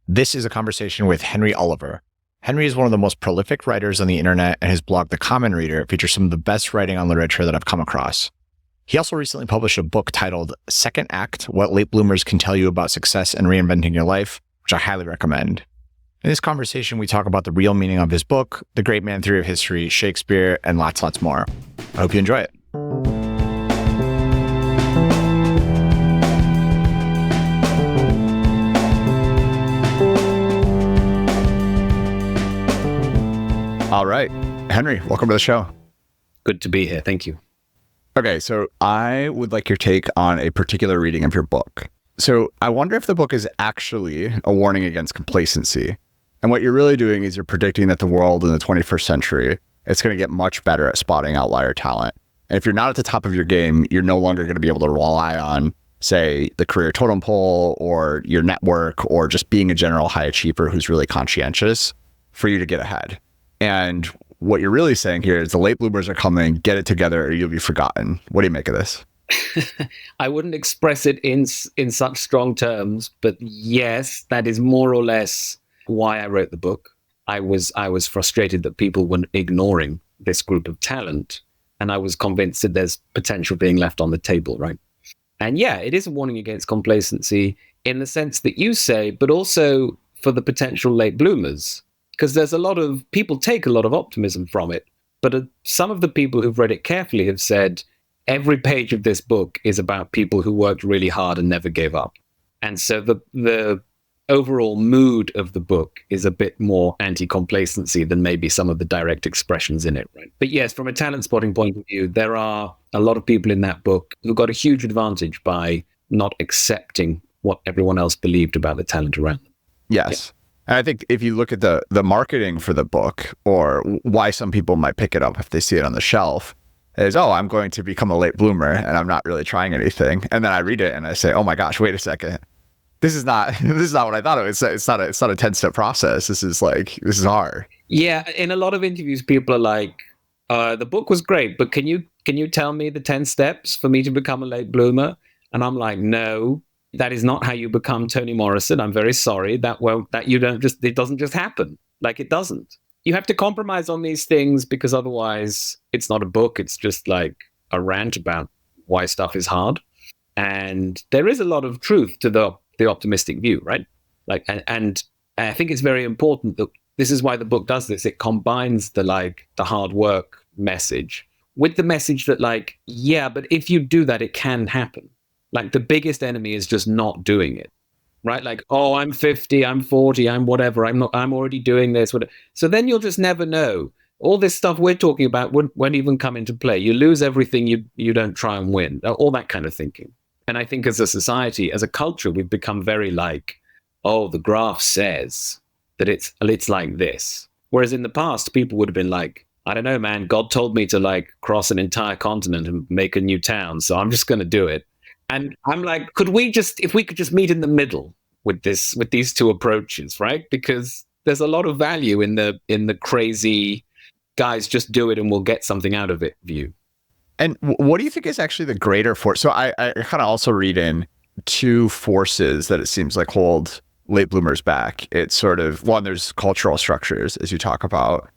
This is a conversation with Henry Oliver. Henry is one of the most prolific writers on the internet, and his blog, The Common Reader, features some of the best writing on literature that I've come across. He also recently published a book titled Second Act, What Late Bloomers Can Tell You About Success and Reinventing Your Life, which I highly recommend. In this conversation, we talk about the real meaning of his book, the great man theory of history, Shakespeare, and lots more. I hope you enjoy it. All right. Henry, welcome to the show. Good to be here. Thank you. Okay, so I would like your take on a particular reading of your book. So I wonder if the book is actually a warning against complacency. And what you're really doing is you're predicting that the world in the 21st century, it's going to get much better at spotting outlier talent. And if you're not at the top of your game, you're no longer going to be able to rely on, say, the career totem pole or your network or just being a general high achiever who's really conscientious for you to get ahead. And what you're really saying here is the late bloomers are coming, get it together or you'll be forgotten. What do you make of this? I wouldn't express it in such strong terms, but yes, that is more or less why I wrote the book. I was frustrated that people were ignoring this group of talent, and I was convinced that there's potential being left on the table, right? And yeah, it is a warning against complacency in the sense that you say, but also for the potential late bloomers. Because there's a lot of people take a lot of optimism from it. But some of the people who've read it carefully have said every page of this book is about people who worked really hard and never gave up. And so the overall mood of the book is a bit more anti-complacency than maybe some of the direct expressions in it. Right? But yes, from a talent spotting point of view, there are a lot of people in that book who got a huge advantage by not accepting what everyone else believed about the talent around them. Yes. Yeah. And I think if you look at the marketing for the book, or why some people might pick it up if they see it on the shelf, is, oh, I'm going to become a late bloomer and I'm not really trying anything. And then I read it and I say, oh my gosh, wait a second. This is not what I thought it was. It's not a 10-step process. This is hard. Yeah. In a lot of interviews, people are like, the book was great, but can you tell me the 10 steps for me to become a late bloomer? And I'm like, no. That is not how you become Toni Morrison. I'm very sorry. It doesn't just happen. Like, it doesn't. You have to compromise on these things because otherwise it's not a book. It's just like a rant about why stuff is hard. And there is a lot of truth to the optimistic view, right? Like, and I think it's very important that this is why the book does this. It combines the hard work message with the message that yeah, but if you do that, it can happen. Like, the biggest enemy is just not doing it, right? Like, oh, I'm 50, I'm 40, I'm whatever. I'm already doing this. So then you'll just never know. All this stuff we're talking about won't even come into play. You lose everything you don't try and win, all that kind of thinking. And I think as a society, as a culture, we've become very oh, the graph says that it's like this. Whereas in the past, people would have been like, I don't know, man, God told me to cross an entire continent and make a new town. So I'm just going to do it. And I'm like, if we could just meet in the middle with these two approaches, right? Because there's a lot of value in the crazy guys just do it and we'll get something out of it view. And what do you think is actually the greater force? So I kind of also read in two forces that it seems like hold late bloomers back. It's sort of, one, there's cultural structures, as you talk about.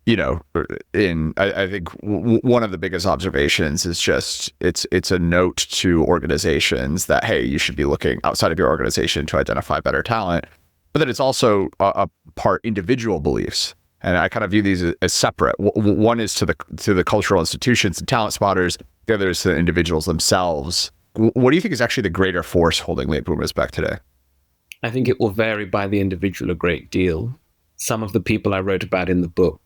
I think one of the biggest observations is just it's a note to organizations that, hey, you should be looking outside of your organization to identify better talent. But then it's also a part individual beliefs. And I kind of view these as separate. One is to the cultural institutions and talent spotters. The other is to the individuals themselves. What do you think is actually the greater force holding late bloomers back today? I think it will vary by the individual a great deal. Some of the people I wrote about in the book,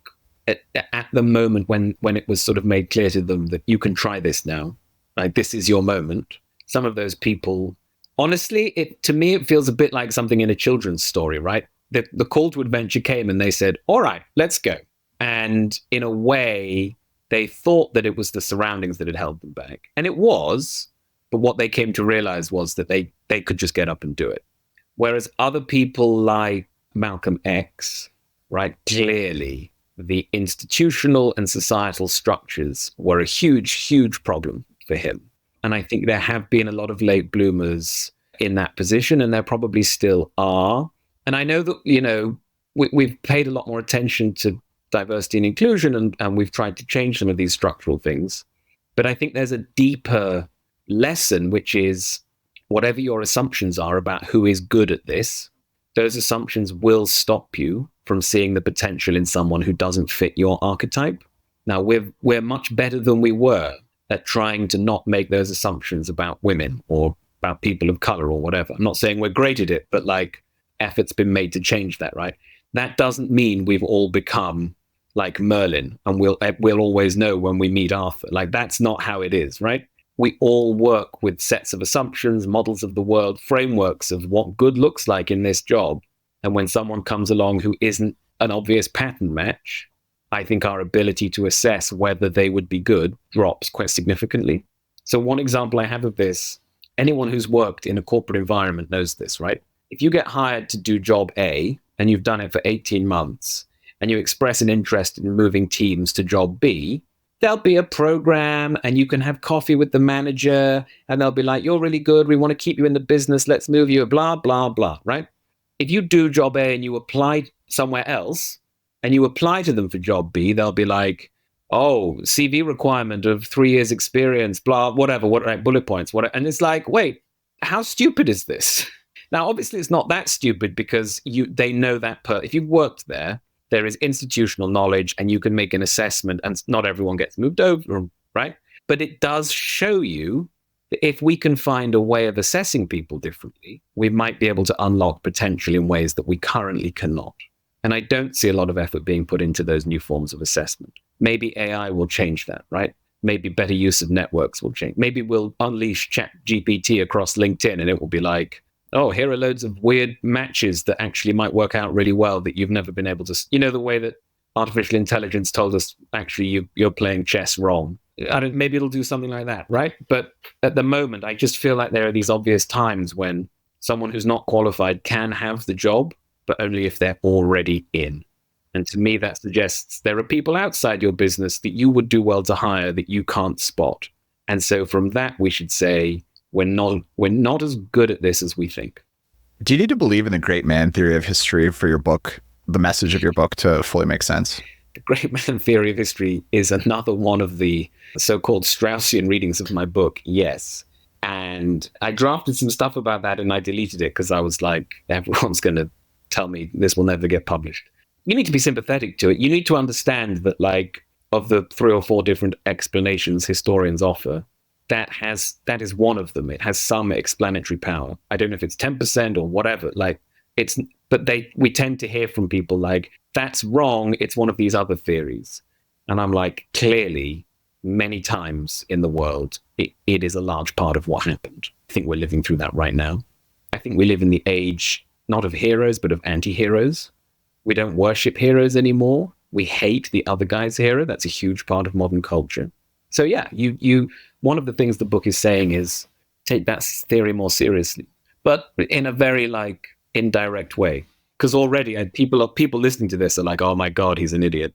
at the moment when it was sort of made clear to them that you can try this now, like this is your moment, some of those people, honestly, to me, it feels a bit like something in a children's story, right? The call to adventure came and they said, all right, let's go. And in a way, they thought that it was the surroundings that had held them back. And it was, but what they came to realize was that they could just get up and do it. Whereas other people like Malcolm X, right, clearly the institutional and societal structures were a huge, huge problem for him. And I think there have been a lot of late bloomers in that position, and there probably still are. And I know that, we've paid a lot more attention to diversity and inclusion, and we've tried to change some of these structural things. But I think there's a deeper lesson, which is whatever your assumptions are about who is good at this, those assumptions will stop you from seeing the potential in someone who doesn't fit your archetype. Now, we're much better than we were at trying to not make those assumptions about women or about people of color or whatever. I'm not saying we're great at it, but like effort's been made to change that, right? That doesn't mean we've all become like Merlin and we'll always know when we meet Arthur. Like, that's not how it is, right? We all work with sets of assumptions, models of the world, frameworks of what good looks like in this job. And when someone comes along who isn't an obvious pattern match, I think our ability to assess whether they would be good drops quite significantly. So one example I have of this, anyone who's worked in a corporate environment knows this, right? If you get hired to do job A and you've done it for 18 months and you express an interest in moving teams to job B, there'll be a program and you can have coffee with the manager and they'll be like, you're really good. We want to keep you in the business. Let's move you, blah, blah, blah, right? If you do job A and you apply somewhere else and you apply to them for job B, they'll be like, oh, CV requirement of 3 years experience, blah, whatever, bullet points, whatever. And it's like, wait, how stupid is this? Now, obviously, it's not that stupid because they know that if you've worked there, there is institutional knowledge and you can make an assessment and not everyone gets moved over, right? But it does show you that if we can find a way of assessing people differently, we might be able to unlock potential in ways that we currently cannot. And I don't see a lot of effort being put into those new forms of assessment. Maybe AI will change that, right? Maybe better use of networks will change. Maybe we'll unleash ChatGPT across LinkedIn and it will be like, oh, here are loads of weird matches that actually might work out really well that you've never been able to, the way that artificial intelligence told us, actually, you're playing chess wrong. Maybe it'll do something like that, right? But at the moment, I just feel like there are these obvious times when someone who's not qualified can have the job, but only if they're already in. And to me, that suggests there are people outside your business that you would do well to hire that you can't spot. And so from that, we should say, we're not as good at this as we think. Do you need to believe in the great man theory of history for your book, the message of your book, to fully make sense? The great man theory of history is another one of the so-called Straussian readings of my book, yes. And I drafted some stuff about that and I deleted it because I was like, everyone's going to tell me this will never get published. You need to be sympathetic to it. You need to understand that, like, of the 3 or 4 different explanations historians offer, that is one of them. It has some explanatory power. I don't know if it's 10% or whatever. We tend to hear from people like, that's wrong. It's one of these other theories. And I'm like, clearly, many times in the world, it is a large part of what happened. I think we're living through that right now. I think we live in the age, not of heroes, but of anti-heroes. We don't worship heroes anymore. We hate the other guy's hero. That's a huge part of modern culture. So yeah, one of the things the book is saying is take that theory more seriously, but in a very indirect way. Because already people listening to this are like, oh my God, he's an idiot.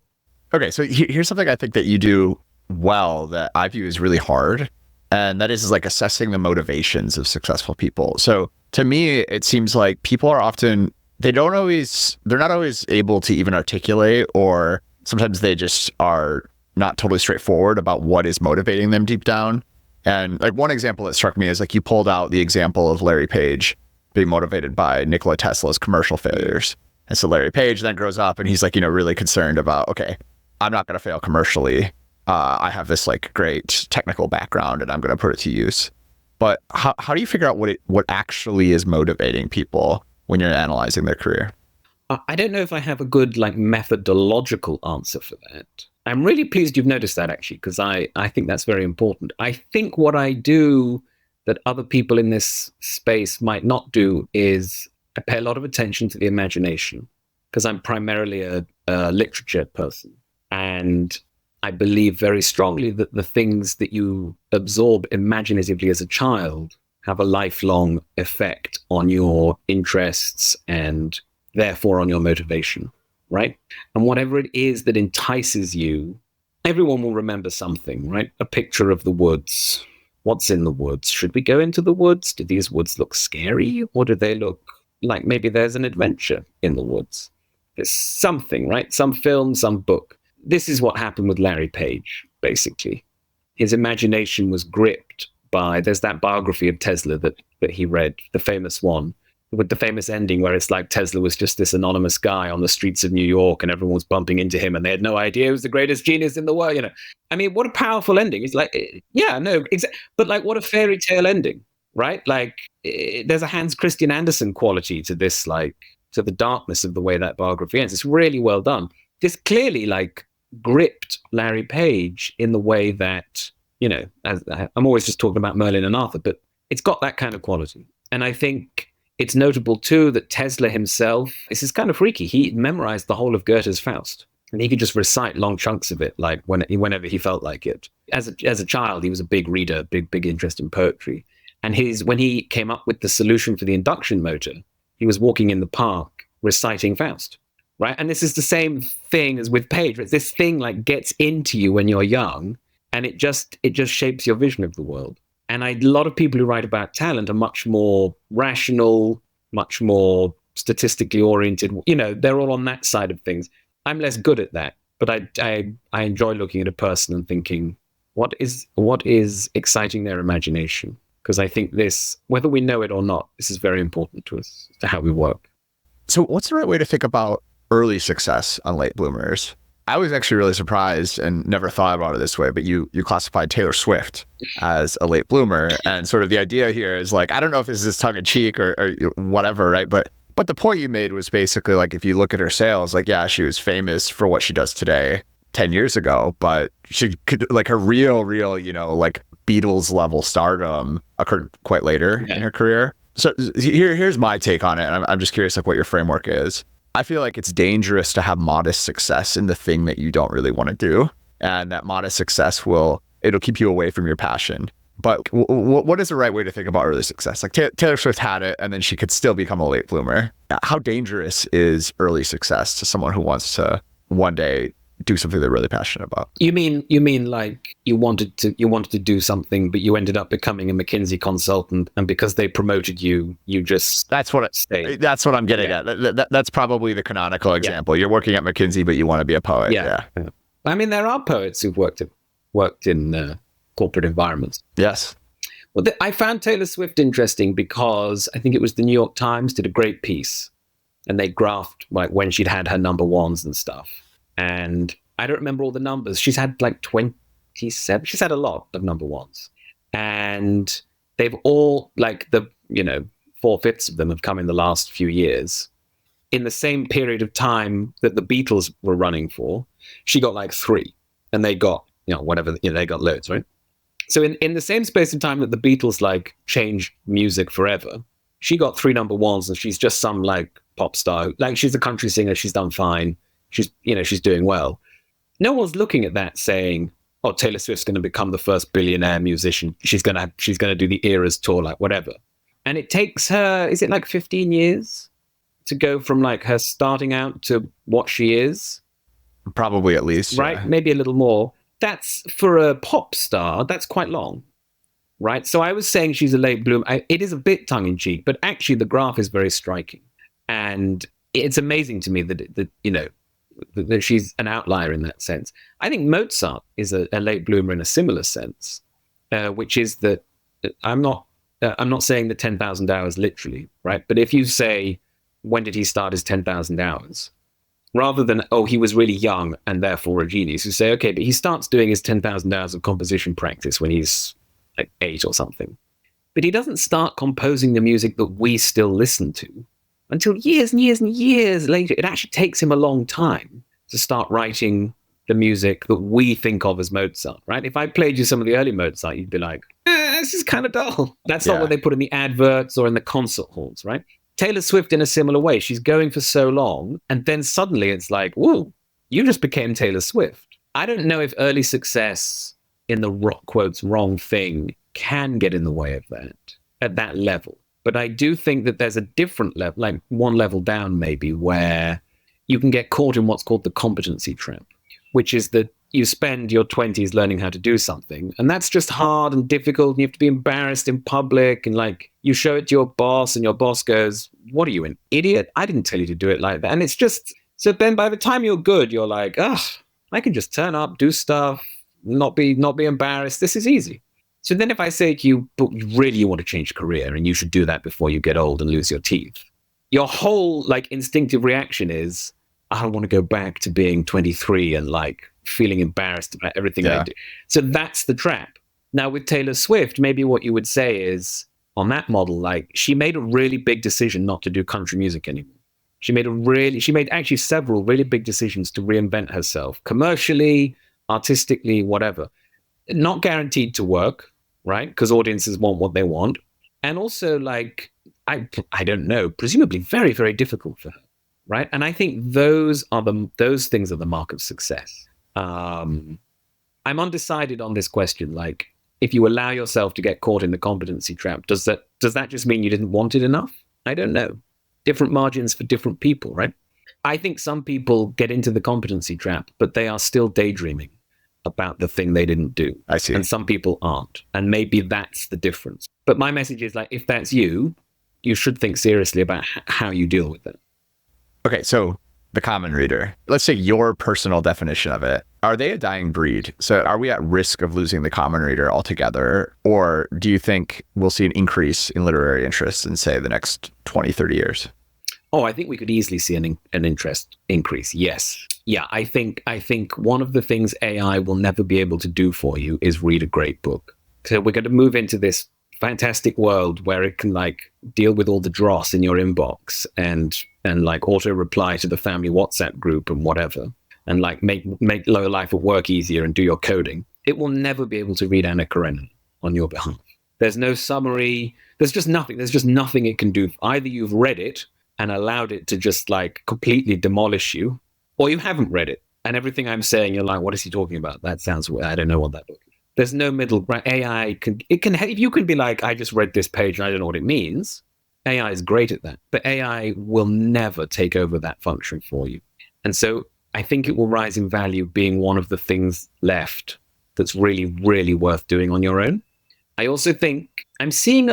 Okay, so here's something I think that you do well that I view as really hard. And that is assessing the motivations of successful people. So to me, it seems like people are often, they're not always able to even articulate, or sometimes they just are not totally straightforward about what is motivating them deep down. And one example that struck me is you pulled out the example of Larry Page being motivated by Nikola Tesla's commercial failures. And so Larry Page then grows up and he's really concerned about, okay, I'm not going to fail commercially. I have this great technical background and I'm going to put it to use. But how do you figure out what actually is motivating people when you're analyzing their career? I don't know if I have a good methodological answer for that. I'm really pleased you've noticed that, actually, because I think that's very important. I think what I do that other people in this space might not do is I pay a lot of attention to the imagination, because I'm primarily a literature person. And I believe very strongly that the things that you absorb imaginatively as a child have a lifelong effect on your interests and therefore on your motivation, right? And whatever it is that entices you, everyone will remember something, right? A picture of the woods. What's in the woods? Should we go into the woods? Do these woods look scary or do they look like maybe there's an adventure in the woods. There's something, right? Some film, some book. This is what happened with Larry Page, basically. His imagination was gripped by, there's that biography of Tesla that he read, the famous one, with the famous ending where it's like Tesla was just this anonymous guy on the streets of New York and everyone was bumping into him and they had no idea he was the greatest genius in the world, you know. I mean, what a powerful ending. It's like, yeah, no, but like what a fairy tale ending, right? Like there's a Hans Christian Andersen quality to this, like to the darkness of the way that biography ends. It's really well done. This clearly like gripped Larry Page in the way that, you know, as I'm always just talking about Merlin and Arthur, but it's got that kind of quality. And I think it's notable too that Tesla himself, this is kind of freaky. He memorized the whole of Goethe's Faust, and he could just recite long chunks of it, like whenever he felt like it. As a child, he was a big reader, big interest in poetry. And when he came up with the solution for the induction motor, he was walking in the park reciting Faust, right? And this is the same thing as with Page. Right? This thing like gets into you when you're young, and it just shapes your vision of the world. And a lot of people who write about talent are much more rational, much more statistically oriented. You know, they're all on that side of things. I'm less good at that, but I enjoy looking at a person and thinking, what is exciting their imagination? Because I think this, whether we know it or not, this is very important to us, to how we work. So what's the right way to think about early success on late bloomers? I was actually really surprised and never thought about it this way, but you classified Taylor Swift as a late bloomer. And sort of the idea here is like, I don't know if this is tongue in cheek or whatever, right? But the point you made was basically like, if you look at her sales, like, yeah, she was famous for what she does today 10 years ago, but she could like her real, you know, like Beatles level stardom occurred quite later in her career. So here's my take on it. And I'm just curious like what your framework is. I feel like it's dangerous to have modest success in the thing that you don't really want to do. And that modest success it'll keep you away from your passion. But what is the right way to think about early success? Like Taylor Swift had it and then she could still become a late bloomer. How dangerous is early success to someone who wants to one day do something they're really passionate about? You mean like you wanted to do something, but you ended up becoming a McKinsey consultant, and because they promoted you, you just that's what I'm getting at. That's probably the canonical example. You're working at McKinsey, but you want to be a poet. Yeah. I mean, there are poets who've worked in corporate environments. Yes. Well, I found Taylor Swift interesting because I think it was the New York Times did a great piece, and they graphed like when she'd had her number ones and stuff. And I don't remember all the numbers. She's had like 27. She's had a lot of number ones. And they've all, like 4/5 of them have come in the last few years. In the same period of time that the Beatles were running for, she got like 3. And they got, they got loads, right? So in the same space of time that the Beatles like changed music forever, she got 3 number ones and she's just some like pop star. Like she's a country singer. She's done fine. She's doing well. No one's looking at that saying, oh, Taylor Swift's going to become the first billionaire musician. She's going to do the Eras tour, like whatever. And it takes her, is it like 15 years to go from like her starting out to what she is? Probably at least. Right. Yeah. Maybe a little more. That's for a pop star. That's quite long. Right. So I was saying she's a late bloomer. It is a bit tongue in cheek, but actually the graph is very striking. And it's amazing to me that she's an outlier in that sense. I think Mozart is a late bloomer in a similar sense, which is that I'm not saying the 10,000 hours literally, right? But if you say, when did he start his 10,000 hours? Rather than, oh, he was really young and therefore a genius, you say, okay, but he starts doing his 10,000 hours of composition practice when he's like 8 or something. But he doesn't start composing the music that we still listen to until years and years and years later. It actually takes him a long time to start writing the music that we think of as Mozart, right? If I played you some of the early Mozart, you'd be like, this is kind of dull. That's not what they put in the adverts or in the concert halls, right? Taylor Swift in a similar way. She's going for so long, and then suddenly it's like, whoa, you just became Taylor Swift. I don't know if early success in the quotes wrong thing can get in the way of that at that level. But I do think that there's a different level, like one level down maybe, where you can get caught in what's called the competency trap, which is that you spend your 20s learning how to do something. And that's just hard and difficult. And you have to be embarrassed in public. And like you show it to your boss and your boss goes, what are you, an idiot? I didn't tell you to do it like that. And it's just, so then by the time you're good, you're like, I can just turn up, do stuff, not be embarrassed. This is easy. So then if I say to you, but really you want to change career and you should do that before you get old and lose your teeth, your whole like instinctive reaction is, I don't want to go back to being 23 and like feeling embarrassed about everything I do. So that's the trap. Now with Taylor Swift, maybe what you would say is on that model, like she made a really big decision not to do country music anymore. She made actually several really big decisions to reinvent herself commercially, artistically, whatever. Not guaranteed to work, right? Because audiences want what they want. And also like, I don't know, presumably very, very difficult for her. Right. And I think those things are the mark of success. I'm undecided on this question. Like, if you allow yourself to get caught in the competency trap, does that just mean you didn't want it enough? I don't know. Different margins for different people, right? I think some people get into the competency trap, but they are still daydreaming about the thing they didn't do. I see. And some people aren't. And maybe that's the difference. But my message is like, if that's you should think seriously about how you deal with it. Okay, so the common reader, let's say your personal definition of it. Are they a dying breed? So are we at risk of losing the common reader altogether? Or do you think we'll see an increase in literary interest in, say, the next 20, 30 years? Oh, I think we could easily see an interest increase. Yes. Yeah, I think one of the things AI will never be able to do for you is read a great book. So we're going to move into this fantastic world where it can like deal with all the dross in your inbox and like auto reply to the family WhatsApp group and whatever, and like make low life at work easier and do your coding. It will never be able to read Anna Karenina on your behalf. There's no summary. There's just nothing. There's just nothing it can do. Either you've read it and allowed it to just like completely demolish you, or you haven't read it. And everything I'm saying, you're like, what is he talking about? That sounds weird. I don't know what that book is. There's no middle ground. AI can, if you can be like, I just read this page and I don't know what it means. AI is great at that, but AI will never take over that function for you. And so I think it will rise in value being one of the things left that's really, really worth doing on your own. I also think I'm seeing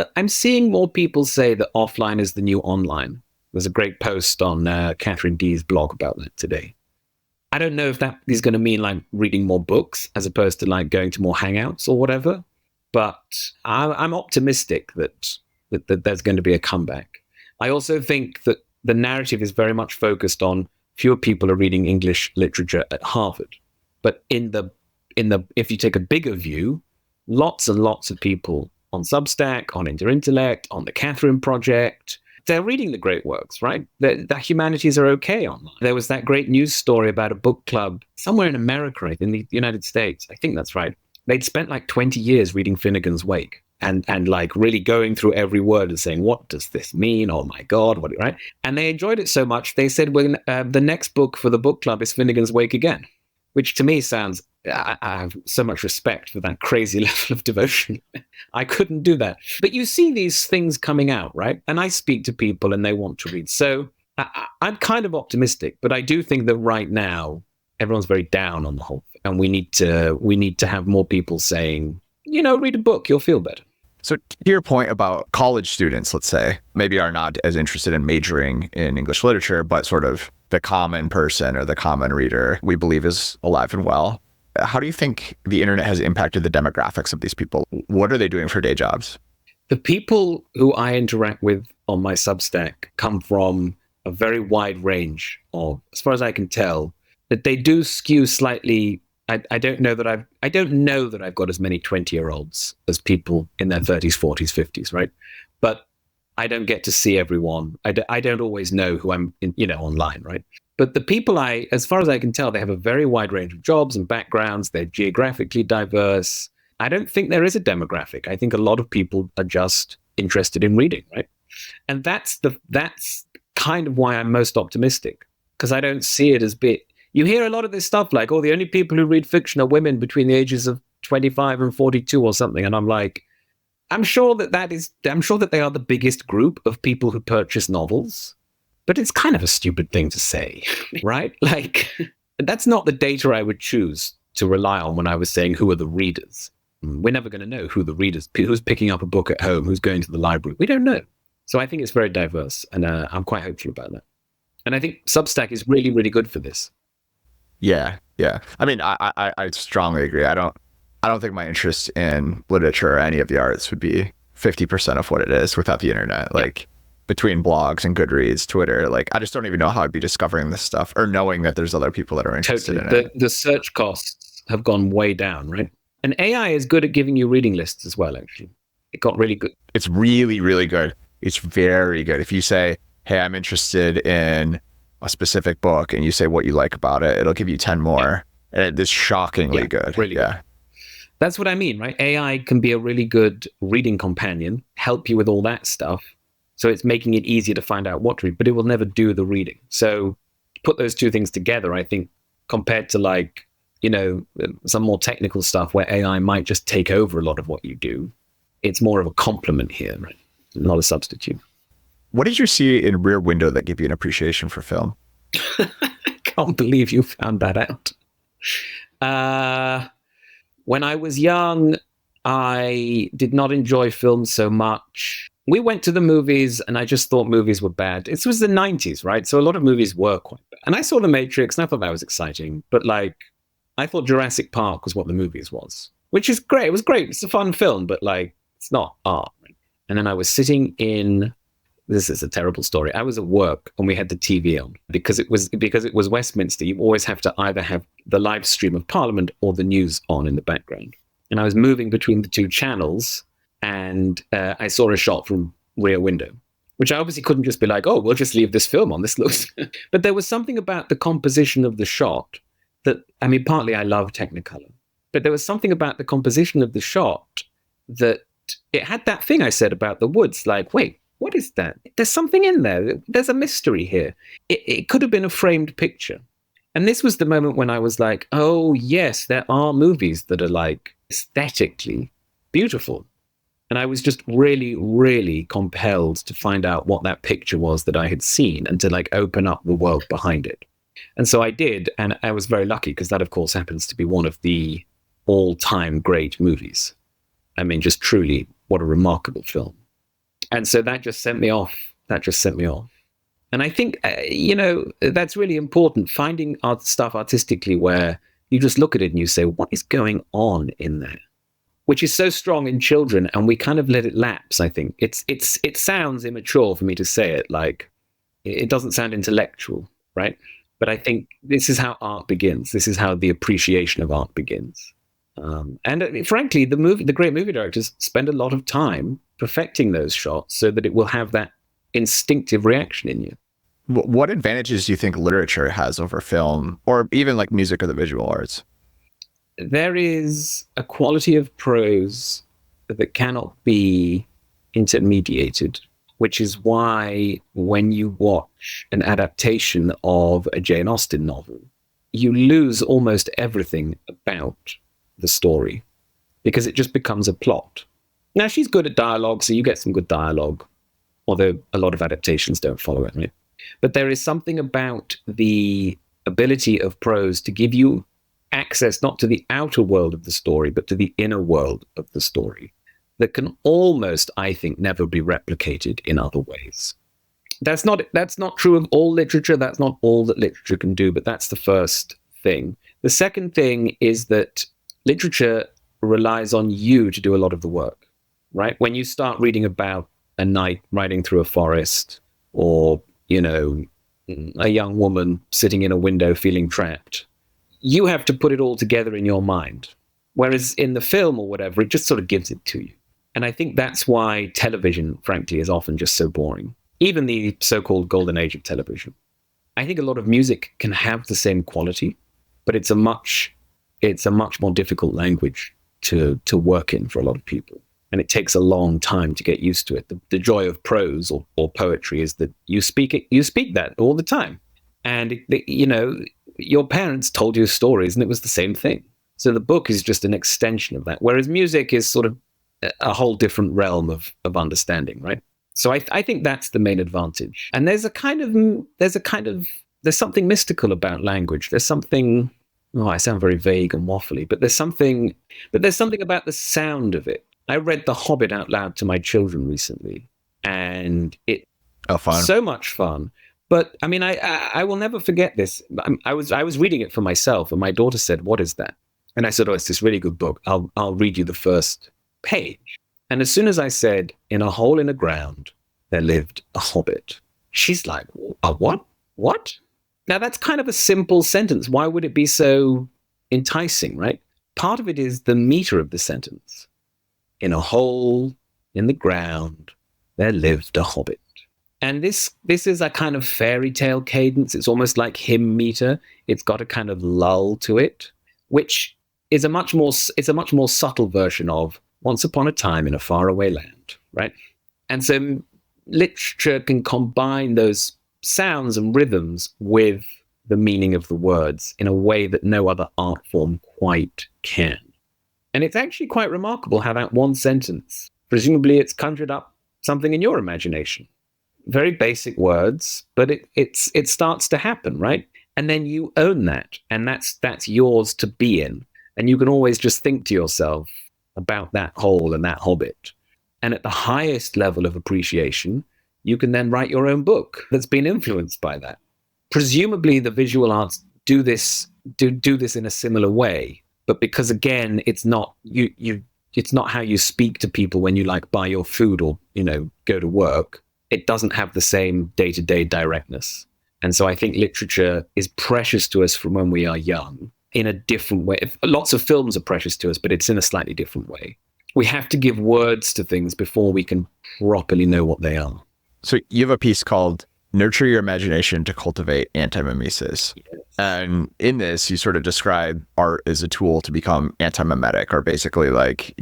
more people say that offline is the new online. There's a great post on Catherine Dee's blog about that today. I don't know if that is going to mean like reading more books as opposed to like going to more hangouts or whatever, but I'm optimistic that there's going to be a comeback. I also think that the narrative is very much focused on fewer people are reading English literature at Harvard, but if you take a bigger view, lots and lots of people on Substack, on Interintellect, on the Catherine Project, they're reading the great works, right? The humanities are okay online. There was that great news story about a book club somewhere in America, right, in the United States. I think that's right. They'd spent like 20 years reading Finnegan's Wake and like really going through every word and saying, what does this mean? Oh my God, what, right? And they enjoyed it so much, they said, well, the next book for the book club is Finnegan's Wake again, which to me sounds, I have so much respect for that crazy level of devotion. I couldn't do that. But you see these things coming out, right? And I speak to people and they want to read. So I'm kind of optimistic, but I do think that right now, everyone's very down on the whole thing. And we need to have more people saying, read a book, you'll feel better. So to your point about college students, let's say, maybe are not as interested in majoring in English literature, but sort of the common person or the common reader we believe is alive and well. How do you think the internet has impacted the demographics of these people? What are they doing for day jobs? The people who I interact with on my Substack come from a very wide range of, as far as I can tell, that they do skew slightly. I don't know that I've got as many 20-year-olds as people in their 30s, 40s, 50s, right? But I don't get to see everyone. I don't always know who I'm online, right? But the people as far as I can tell, they have a very wide range of jobs and backgrounds. They're geographically diverse. I don't think there is a demographic. I think a lot of people are just interested in reading, right? And that's kind of why I'm most optimistic, because I don't see it as big. You hear a lot of this stuff like, the only people who read fiction are women between the ages of 25 and 42 or something. And I'm like, I'm sure that they are the biggest group of people who purchase novels, but it's kind of a stupid thing to say, right? Like, that's not the data I would choose to rely on when I was saying, who are the readers? We're never going to know who the readers, who's picking up a book at home, who's going to the library. We don't know. So I think it's very diverse, and I'm quite hopeful about that. And I think Substack is really, really good for this. Yeah. I mean, I strongly agree. I don't think my interest in literature or any of the arts would be 50% of what it is without the internet. Like between blogs and Goodreads, Twitter, like I just don't even know how I'd be discovering this stuff or knowing that there's other people that are interested in it. The search costs have gone way down, right? And AI is good at giving you reading lists as well, actually. It got really good. It's really, really good. It's very good. If you say, hey, I'm interested in a specific book, and you say what you like about it, it'll give you 10 more. And it is shockingly good. Really good. That's what I mean, right? AI can be a really good reading companion, help you with all that stuff. So it's making it easier to find out what to read, but it will never do the reading. So put those two things together, I think, compared to like, some more technical stuff where AI might just take over a lot of what you do. It's more of a complement here, right? Not a substitute. What did you see in Rear Window that gave you an appreciation for film? I can't believe you found that out. When I was young, I did not enjoy films so much. We went to the movies and I just thought movies were bad. This was the 90s, right? So a lot of movies were quite bad. And I saw The Matrix and I thought that was exciting. But like, I thought Jurassic Park was what the movies was, which is great. It was great. It's a fun film, but like, it's not art. And then I was sitting in, this is a terrible story. I was at work and we had the TV on because it was Westminster. You always have to either have the live stream of Parliament or the news on in the background. And I was moving between the two channels and I saw a shot from Rear Window, which I obviously couldn't just be like, oh, we'll just leave this film on. This looks, but there was something about the composition of the shot that, I mean, partly I love Technicolor, but there was something about the composition of the shot that it had that thing I said about the woods, like, wait, what is that? There's something in there. There's a mystery here. It could have been a framed picture. And this was the moment when I was like, oh, yes, there are movies that are like aesthetically beautiful. And I was just really, really compelled to find out what that picture was that I had seen and to like open up the world behind it. And so I did. And I was very lucky because that, of course, happens to be one of the all-time great movies. I mean, just truly, what a remarkable film. And so that just sent me off. And I think, that's really important, finding stuff artistically where you just look at it and you say, what is going on in there? Which is so strong in children, and we kind of let it lapse, I think. It sounds immature for me to say it, like, it doesn't sound intellectual, right? But I think this is how art begins. This is how the appreciation of art begins. And frankly, the great movie directors spend a lot of time perfecting those shots so that it will have that instinctive reaction in you. What advantages do you think literature has over film or even like music or the visual arts? There is a quality of prose that cannot be intermediated, which is why when you watch an adaptation of a Jane Austen novel, you lose almost everything about the story because it just becomes a plot. Now, she's good at dialogue, so you get some good dialogue, although a lot of adaptations don't follow it, right? But there is something about the ability of prose to give you access not to the outer world of the story, but to the inner world of the story that can almost, I think, never be replicated in other ways. That's not true of all literature. That's not all that literature can do, but that's the first thing. The second thing is that literature relies on you to do a lot of the work, right? When you start reading about a knight riding through a forest or, a young woman sitting in a window feeling trapped, you have to put it all together in your mind. Whereas in the film or whatever, it just sort of gives it to you. And I think that's why television, frankly, is often just so boring. Even the so-called golden age of television. I think a lot of music can have the same quality, but it's a much more difficult language to work in for a lot of people. And it takes a long time to get used to it. The joy of prose or poetry is that you speak that all the time. And, your parents told you stories and it was the same thing. So the book is just an extension of that. Whereas music is sort of a whole different realm of understanding, right? So I think that's the main advantage. And there's something mystical about language. There's something Oh, I sound very vague and waffly, but there's something about the sound of it. I read The Hobbit out loud to my children recently, and it Oh, fun. so much fun. But I mean, I will never forget this. I was reading it for myself, and my daughter said, "What is that?" And I said, "Oh, it's this really good book. I'll read you the first page." And as soon as I said, "In a hole in the ground, there lived a hobbit," she's like, "A what? What?" Now that's kind of a simple sentence. Why would it be so enticing, right? Part of it is the meter of the sentence. In a hole in the ground, there lived a hobbit. And this is a kind of fairy tale cadence. It's almost like hymn meter. It's got a kind of lull to it, which is a much more subtle version of once upon a time in a faraway land, right? And so literature can combine those sounds and rhythms with the meaning of the words in a way that no other art form quite can. And it's actually quite remarkable how that one sentence, presumably it's conjured up something in your imagination. Very basic words, but it starts to happen, right? And then you own that, and that's yours to be in. And you can always just think to yourself about that hole and that hobbit. And at the highest level of appreciation, you can then write your own book that's been influenced by that. Presumably the visual arts do this in a similar way, but because again, it's not it's not how you speak to people when you like buy your food or, go to work. It doesn't have the same day-to-day directness. And so I think literature is precious to us from when we are young in a different way. Lots of films are precious to us, but it's in a slightly different way. We have to give words to things before we can properly know what they are. So you have a piece called Nurture Your Imagination to Cultivate Anti-Mimesis. Yes. And in this, you sort of describe art as a tool to become anti-mimetic, or basically like,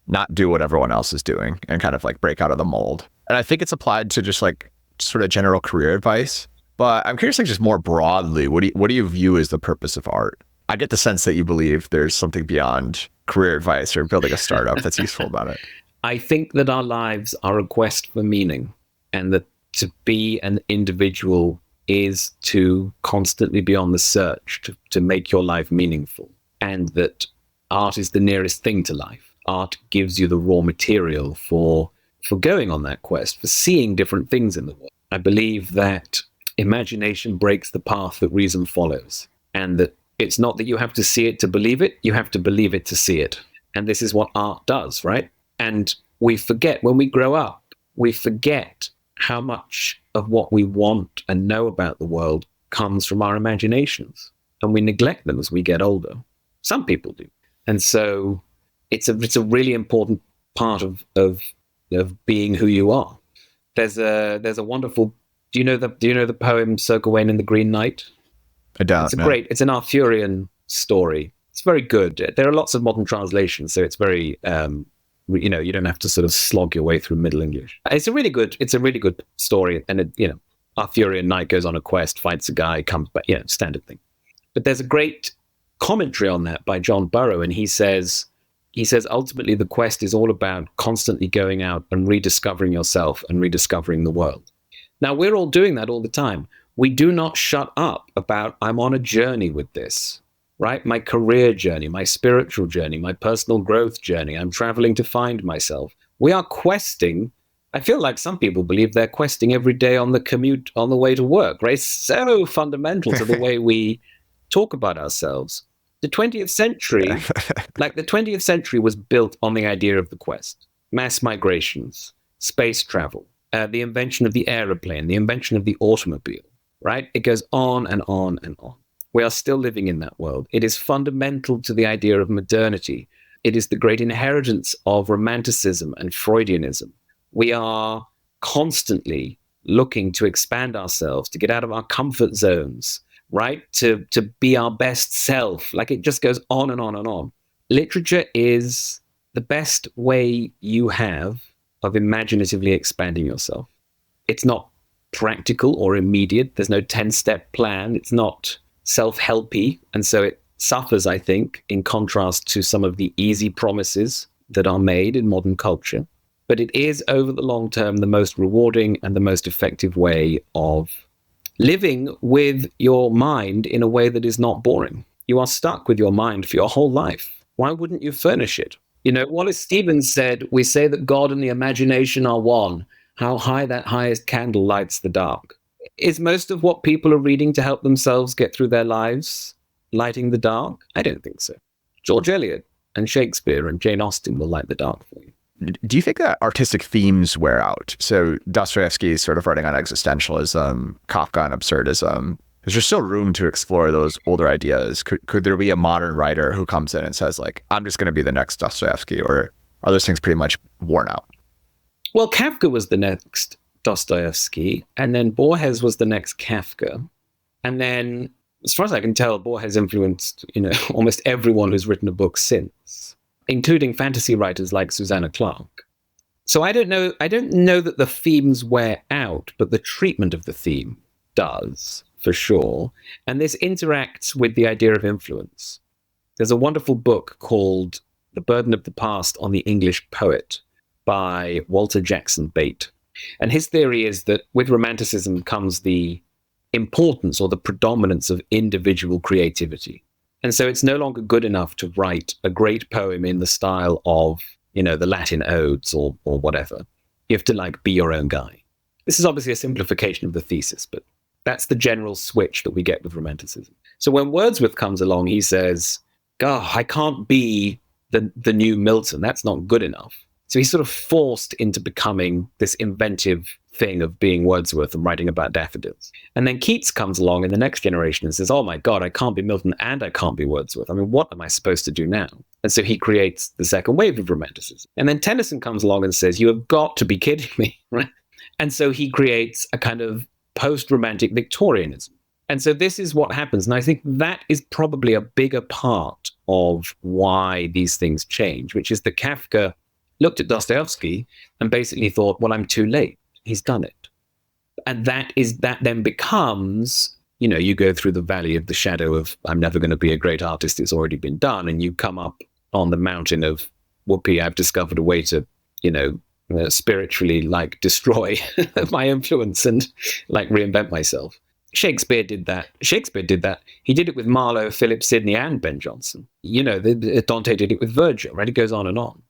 not do what everyone else is doing and kind of like break out of the mold. And I think it's applied to just like sort of general career advice. But I'm curious, like just more broadly, what do you view as the purpose of art? I get the sense that you believe there's something beyond career advice or building a startup that's useful about it. I think that our lives are a quest for meaning, and that to be an individual is to constantly be on the search to make your life meaningful, and that art is the nearest thing to life. Art gives you the raw material for going on that quest, for seeing different things in the world. I believe that imagination breaks the path that reason follows, and that it's not that you have to see it to believe it, you have to believe it to see it. And this is what art does, right? And we forget, when we grow up, we forget how much of what we want and know about the world comes from our imaginations, and we neglect them as we get older. Some people do. And so it's a really important part of being who you are. There's a wonderful, do you know the poem Sir Gawain and the Green Knight? I don't. It's an Arthurian story. It's very good. There are lots of modern translations, so it's very you don't have to sort of slog your way through Middle English. It's a really good story, and Arthurian knight goes on a quest, fights a guy, comes back, standard thing. But there's a great commentary on that by John Burrow, and he says ultimately the quest is all about constantly going out and rediscovering yourself and rediscovering the world. Now, we're all doing that all the time. We do not shut up about, I'm on a journey with this, right? My career journey, my spiritual journey, my personal growth journey. I'm traveling to find myself. We are questing. I feel like some people believe they're questing every day on the commute, on the way to work, right? It's so fundamental to the way we talk about ourselves. The 20th century was built on the idea of the quest. Mass migrations, space travel, the invention of the aeroplane, the invention of the automobile, right? It goes on and on and on. We are still living in that world. It is fundamental to the idea of modernity. It is the great inheritance of Romanticism and Freudianism. We are constantly looking to expand ourselves, to get out of our comfort zones, right? To be our best self. Like, it just goes on and on and on. Literature is the best way you have of imaginatively expanding yourself. It's not practical or immediate. There's no 10-step plan. It's not self-helpy. And so it suffers, I think, in contrast to some of the easy promises that are made in modern culture. But it is, over the long term, the most rewarding and the most effective way of living with your mind in a way that is not boring. you are stuck with your mind for your whole life. Why wouldn't you furnish it? Wallace Stevens said, "We say that God and the imagination are one. How high that highest candle lights the dark." Is most of what people are reading to help themselves get through their lives lighting the dark? I don't think so. George Eliot and Shakespeare and Jane Austen will light the dark for you. Do you think that artistic themes wear out? So Dostoevsky is sort of writing on existentialism, Kafka on absurdism. Is there still room to explore those older ideas? Could there be a modern writer who comes in and says, like, I'm just going to be the next Dostoevsky, or are those things pretty much worn out? Well, Kafka was the next Dostoevsky, and then Borges was the next Kafka. And then, as far as I can tell, Borges influenced, almost everyone who's written a book since, including fantasy writers like Susanna Clarke. So I don't know that the themes wear out, but the treatment of the theme does, for sure. And this interacts with the idea of influence. There's a wonderful book called The Burden of the Past on the English Poet by Walter Jackson Bate. And his theory is that with Romanticism comes the importance or the predominance of individual creativity. And so it's no longer good enough to write a great poem in the style of, the Latin odes or whatever. You have to be your own guy. This is obviously a simplification of the thesis, but that's the general switch that we get with Romanticism. So when Wordsworth comes along, he says, God, I can't be the new Milton. That's not good enough. So he's sort of forced into becoming this inventive thing of being Wordsworth and writing about daffodils. And then Keats comes along in the next generation and says, oh my God, I can't be Milton and I can't be Wordsworth. I mean, what am I supposed to do now? And so he creates the second wave of Romanticism. And then Tennyson comes along and says, you have got to be kidding me, right? And so he creates a kind of post-romantic Victorianism. And so this is what happens. And I think that is probably a bigger part of why these things change, which is that Kafka looked at Dostoevsky and basically thought, well, I'm too late. He's done it. And that then becomes, you go through the valley of the shadow of, I'm never going to be a great artist. It's already been done. And you come up on the mountain of, whoopee, I've discovered a way to, spiritually destroy my influence and reinvent myself. Shakespeare did that. He did it with Marlowe, Philip Sidney, and Ben Jonson. Dante did it with Virgil, right? It goes on and on.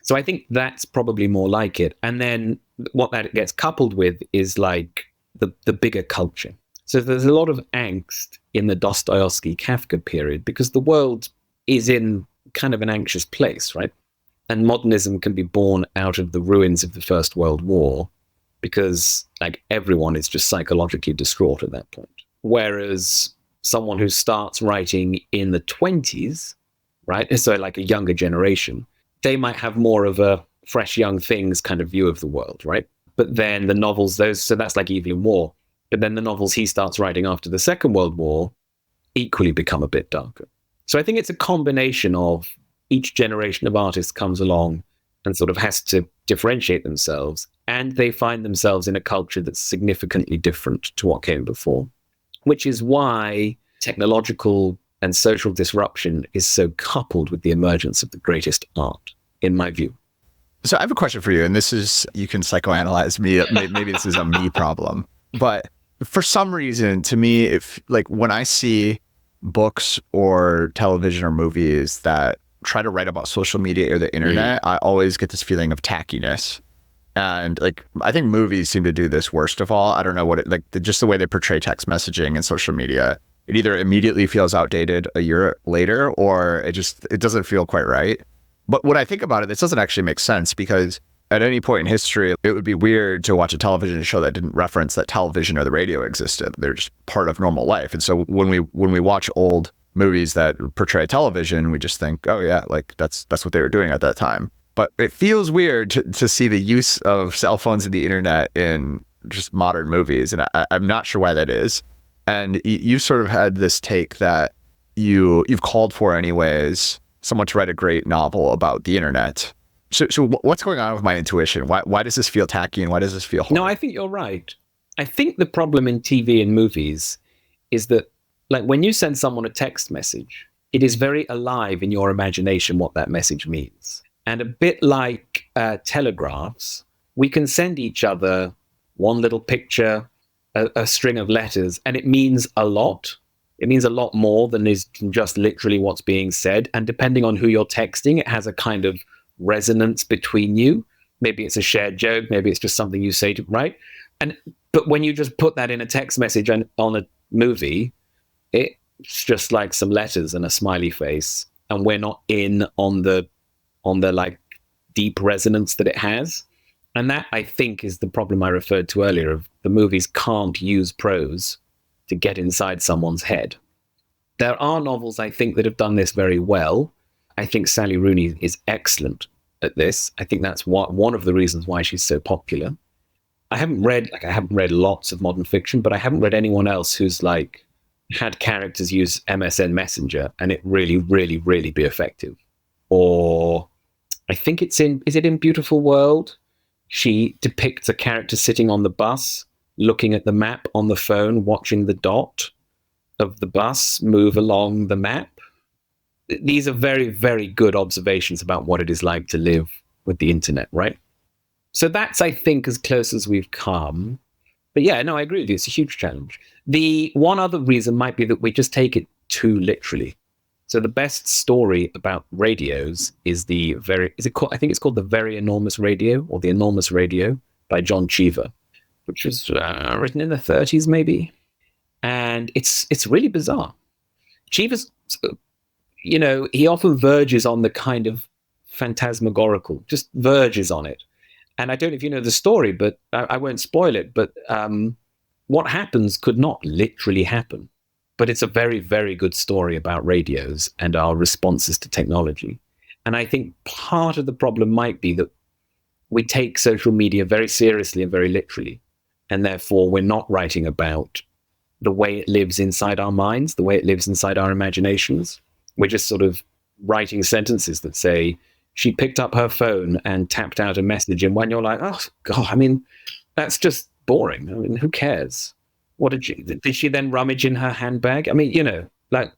So I think that's probably more like it. And then what that gets coupled with is the bigger culture. So there's a lot of angst in the Dostoevsky Kafka period because the world is in kind of an anxious place, right? And modernism can be born out of the ruins of the First World War because everyone is just psychologically distraught at that point. Whereas someone who starts writing in the 20s, right? So a younger generation, they might have more of a fresh young things kind of view of the world, right? But then the novels, so that's like Evelyn Waugh. But then the novels he starts writing after the Second World War equally become a bit darker. So I think it's a combination of each generation of artists comes along and sort of has to differentiate themselves, and they find themselves in a culture that's significantly different to what came before, which is why technological and social disruption is so coupled with the emergence of the greatest art, in my view. So I have a question for you, and this is, you can psychoanalyze me. Maybe this is a me problem, but for some reason, to me, if when I see books or television or movies that try to write about social media or the internet, I always get this feeling of tackiness. And I think movies seem to do this worst of all. I don't know what just the way they portray text messaging and social media. It either immediately feels outdated a year later, or it doesn't feel quite right. But when I think about it, this doesn't actually make sense, because at any point in history, it would be weird to watch a television show that didn't reference that television or the radio existed. They're just part of normal life. And so when we watch old movies that portray television, we just think, oh yeah, that's what they were doing at that time. But it feels weird to see the use of cell phones and the internet in just modern movies. And I'm not sure why that is. And you sort of had this take that you've called for anyways, someone to write a great novel about the internet. So what's going on with my intuition? Why does this feel tacky and why does this feel hard? No, I think you're right. I think the problem in TV and movies is that when you send someone a text message, it is very alive in your imagination what that message means. And a bit like telegraphs, we can send each other one little picture, a string of letters, and it means a lot. It means a lot more than is just literally what's being said. And depending on who you're texting, it has a kind of resonance between you. Maybe it's a shared joke. Maybe it's just something you say to, right? But when you just put that in a text message and on a movie, it's just like some letters and a smiley face. And we're not in on the like deep resonance that it has. And that, I think, is the problem I referred to earlier of the movies can't use prose to get inside someone's head. There are novels, I think, that have done this very well. I think Sally Rooney is excellent at this. I think that's one of the reasons why she's so popular. I haven't read lots of modern fiction, but I haven't read anyone else who's like had characters use MSN Messenger and it really, really, really be effective. Or I think is it in Beautiful World? She depicts a character sitting on the bus, looking at the map on the phone, watching the dot of the bus move along the map. These are very, very good observations about what it is like to live with the internet, right? So that's, I think, as close as we've come. But yeah, no, I agree with you. It's a huge challenge. The one other reason might be that we just take it too literally. So the best story about radios is I think it's called The Very Enormous Radio or The Enormous Radio by John Cheever, which was written in the 30s maybe. And it's really bizarre. Cheever's, he often verges on the kind of phantasmagorical, just verges on it. And I don't know if you know the story, but I won't spoil it. But what happens could not literally happen. But it's a very, very good story about radios and our responses to technology. And I think part of the problem might be that we take social media very seriously and very literally. And therefore, we're not writing about the way it lives inside our minds, the way it lives inside our imaginations. We're just sort of writing sentences that say, she picked up her phone and tapped out a message. And when you're like, oh, God, I mean, that's just boring. I mean, who cares? Did she then rummage in her handbag? I mean, like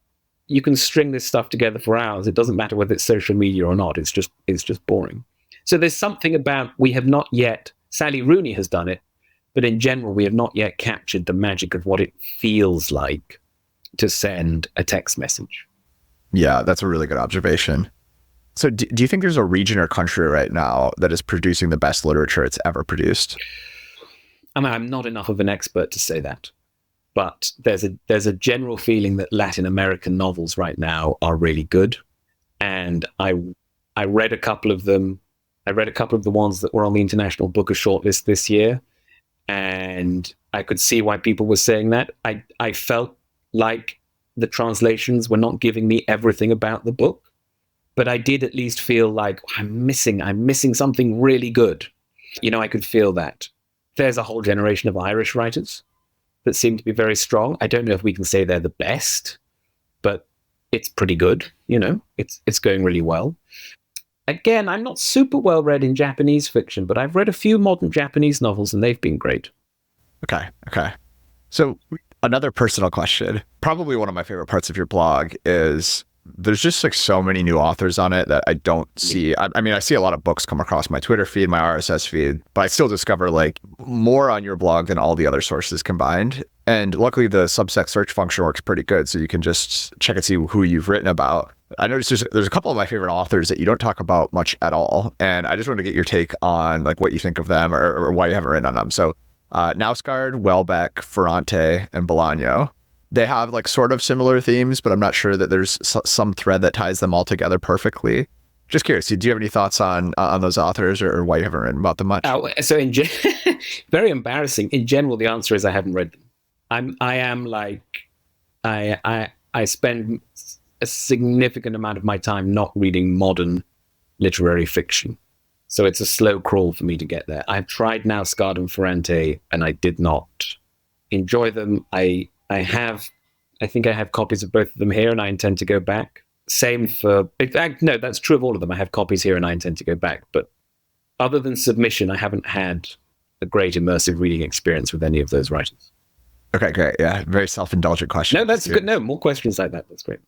you can string this stuff together for hours. It doesn't matter whether it's social media or not. It's just boring. So there's something about, we have not yet, Sally Rooney has done it, but in general, we have not yet captured the magic of what it feels like to send a text message. Yeah, that's a really good observation. So do you think there's a region or country right now that is producing the best literature it's ever produced? I mean, I'm not enough of an expert to say that, but there's a general feeling that Latin American novels right now are really good. And I read a couple of them. I read a couple of the ones that were on the International Booker shortlist this year. And I could see why people were saying that. I felt like the translations were not giving me everything about the book, but I did at least feel like I'm missing something really good. I could feel that. There's a whole generation of Irish writers that seem to be very strong. I don't know if we can say they're the best, but it's pretty good. It's going really well. Again, I'm not super well read in Japanese fiction, but I've read a few modern Japanese novels and they've been great. Okay. So another personal question, probably one of my favorite parts of your blog is there's just like so many new authors on it that I don't see. I mean, I see a lot of books come across my Twitter feed, my RSS feed, but I still discover like more on your blog than all the other sources combined. And luckily the Substack search function works pretty good. So you can just check and see who you've written about. I noticed there's a couple of my favorite authors that you don't talk about much at all. And I just want to get your take on like what you think of them or why you haven't written on them. So Knausgaard, Welbeck, Ferrante, and Bolano. They have like sort of similar themes, but I'm not sure that there's some thread that ties them all together perfectly. Just curious, do you have any thoughts on those authors or why you haven't written about them much? So very embarrassing. In general, the answer is I haven't read them. I spend a significant amount of my time not reading modern literary fiction. So it's a slow crawl for me to get there. I've tried Knausgaard and Ferrante and I did not enjoy them. I think I have copies of both of them here and I intend to go back. Same for, in fact, no, that's true of all of them. I have copies here and I intend to go back. But other than submission, I haven't had a great immersive reading experience with any of those writers. Okay, great. Yeah, very self-indulgent question. No, that's good. No, more questions like that. That's great.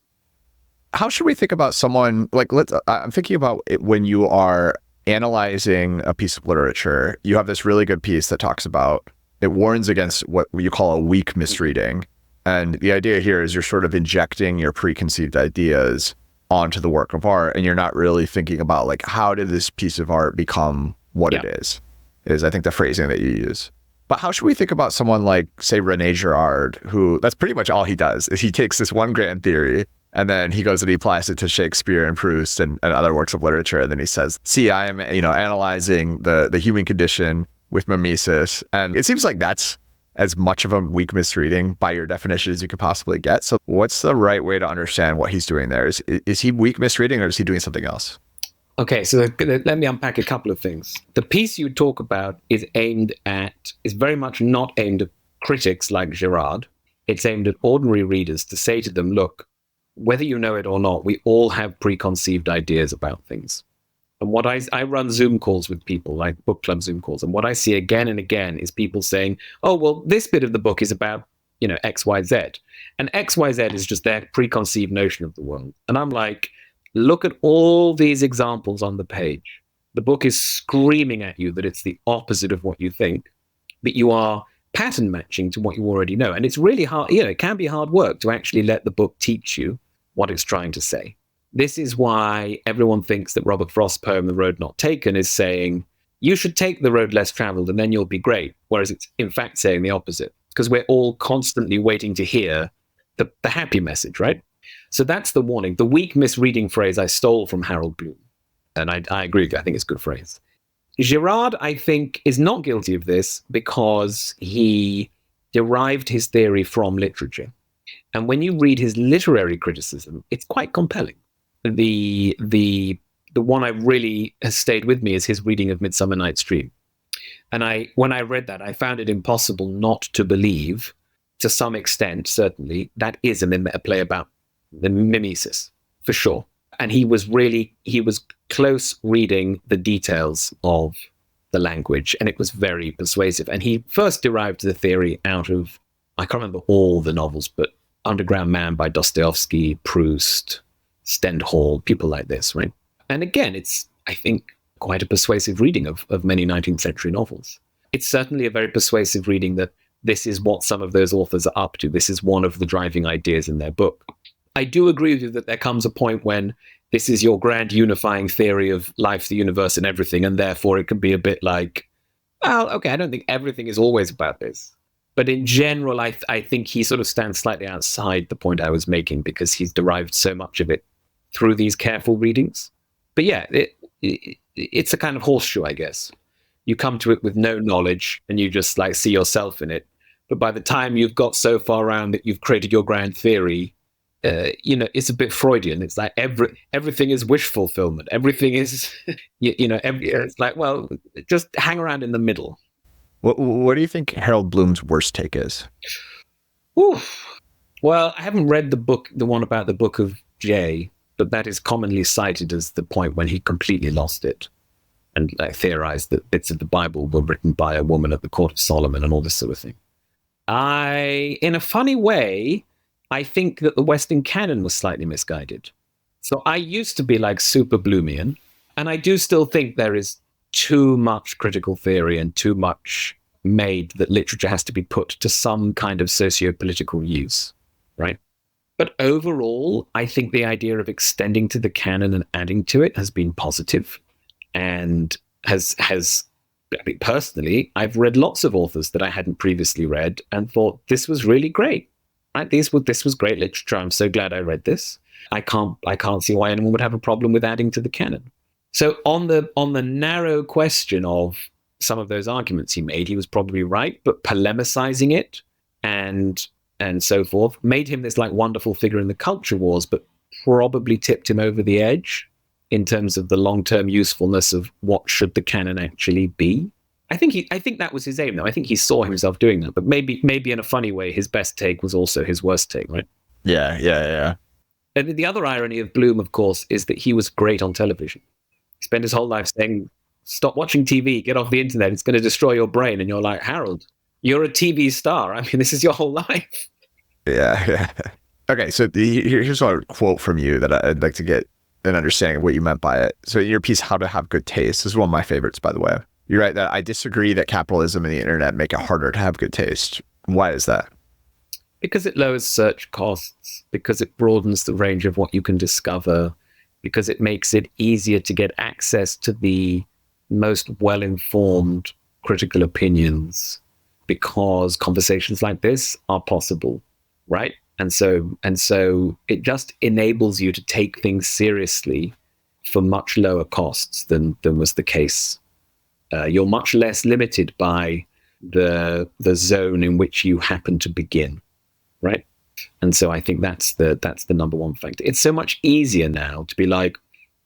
How should we think about someone, like, I'm thinking about it when you are analyzing a piece of literature. You have this really good piece that talks about, it warns against what you call a weak misreading. And the idea here is you're sort of injecting your preconceived ideas onto the work of art, and you're not really thinking about like, how did this piece of art become what it is I think the phrasing that you use. But how should we think about someone like, say, René Girard, who that's pretty much all he does is he takes this one grand theory and then he goes and he applies it to Shakespeare and Proust and other works of literature. And then he says, see, I am, analyzing the human condition with mimesis. And it seems like that's as much of a weak misreading by your definition as you could possibly get. So what's the right way to understand what he's doing there? Is he weak misreading, or is he doing something else? Okay, so let me unpack a couple of things. The piece you talk about is very much not aimed at critics like Girard. It's aimed at ordinary readers to say to them, look, whether you know it or not, we all have preconceived ideas about things. And what I run Zoom calls with people, like book club Zoom calls, and what I see again and again is people saying, oh, well, this bit of the book is about, X, Y, Z. And X, Y, Z is just their preconceived notion of the world. And I'm like, look at all these examples on the page. The book is screaming at you that it's the opposite of what you think, but you are pattern matching to what you already know. And it's really hard, it can be hard work to actually let the book teach you what it's trying to say. This is why everyone thinks that Robert Frost's poem, The Road Not Taken, is saying, you should take the road less traveled and then you'll be great. Whereas it's in fact saying the opposite, because we're all constantly waiting to hear the happy message, right? So that's the warning. The weak misreading phrase I stole from Harold Bloom. And I agree. I think it's a good phrase. Girard, I think, is not guilty of this because he derived his theory from literature. And when you read his literary criticism, it's quite compelling. The one I really has stayed with me is his reading of Midsummer Night's Dream. And when I read that, I found it impossible not to believe, to some extent, certainly, that is a play about the mimesis, for sure. And he was close reading the details of the language, and it was very persuasive. And he first derived the theory out of, I can't remember all the novels, but Underground Man by Dostoevsky, Proust, Stendhal, people like this, right? And again, it's, I think, quite a persuasive reading of many 19th century novels. It's certainly a very persuasive reading that this is what some of those authors are up to. This is one of the driving ideas in their book. I do agree with you that there comes a point when this is your grand unifying theory of life, the universe, and everything, and therefore it can be a bit like, well, okay, I don't think everything is always about this. But in general, I think he sort of stands slightly outside the point I was making because he's derived so much of it through these careful readings. But yeah, it's a kind of horseshoe, I guess. You come to it with no knowledge and you just like see yourself in it. But by the time you've got so far around that you've created your grand theory, it's a bit Freudian. It's like everything is wish fulfillment. Everything is, it's like, well, just hang around in the middle. What do you think Harold Bloom's worst take is? Oof. Well, I haven't read the one about the Book of J, but that is commonly cited as the point when he completely lost it and theorized that bits of the Bible were written by a woman at the court of Solomon and all this sort of thing. In a funny way, I think that the Western canon was slightly misguided. So I used to be like super Bloomian, and I do still think there is too much critical theory and too much made that literature has to be put to some kind of socio-political use, right? But overall, I think the idea of extending to the canon and adding to it has been positive, and has I mean, personally, I've read lots of authors that I hadn't previously read and thought this was really great. Right? This was great literature. I'm so glad I read this. I can't see why anyone would have a problem with adding to the canon. So on the narrow question of some of those arguments he made, he was probably right, but polemicizing it and so forth made him this like wonderful figure in the culture wars, but probably tipped him over the edge in terms of the long-term usefulness of what should the canon actually be. I think that was his aim, though. I think he saw himself doing that, but maybe in a funny way, his best take was also his worst take, right? Yeah. And the other irony of Bloom, of course, is that he was great on television. He spent his whole life saying, stop watching TV, get off the internet, it's going to destroy your brain. And you're like, Harold, you're a TV star. I mean, this is your whole life. Yeah. Okay, so here's a quote from you that I'd like to get an understanding of what you meant by it. So in your piece, How to Have Good Taste, this is one of my favorites, by the way. You write that I disagree that capitalism and the internet make it harder to have good taste. Why is that? Because it lowers search costs, because it broadens the range of what you can discover, because it makes it easier to get access to the most well-informed critical opinions, because conversations like this are possible, right? And so it just enables you to take things seriously for much lower costs than was the case. You're much less limited by the zone in which you happen to begin, right? And so I think that's the number one factor. It's so much easier now to be like,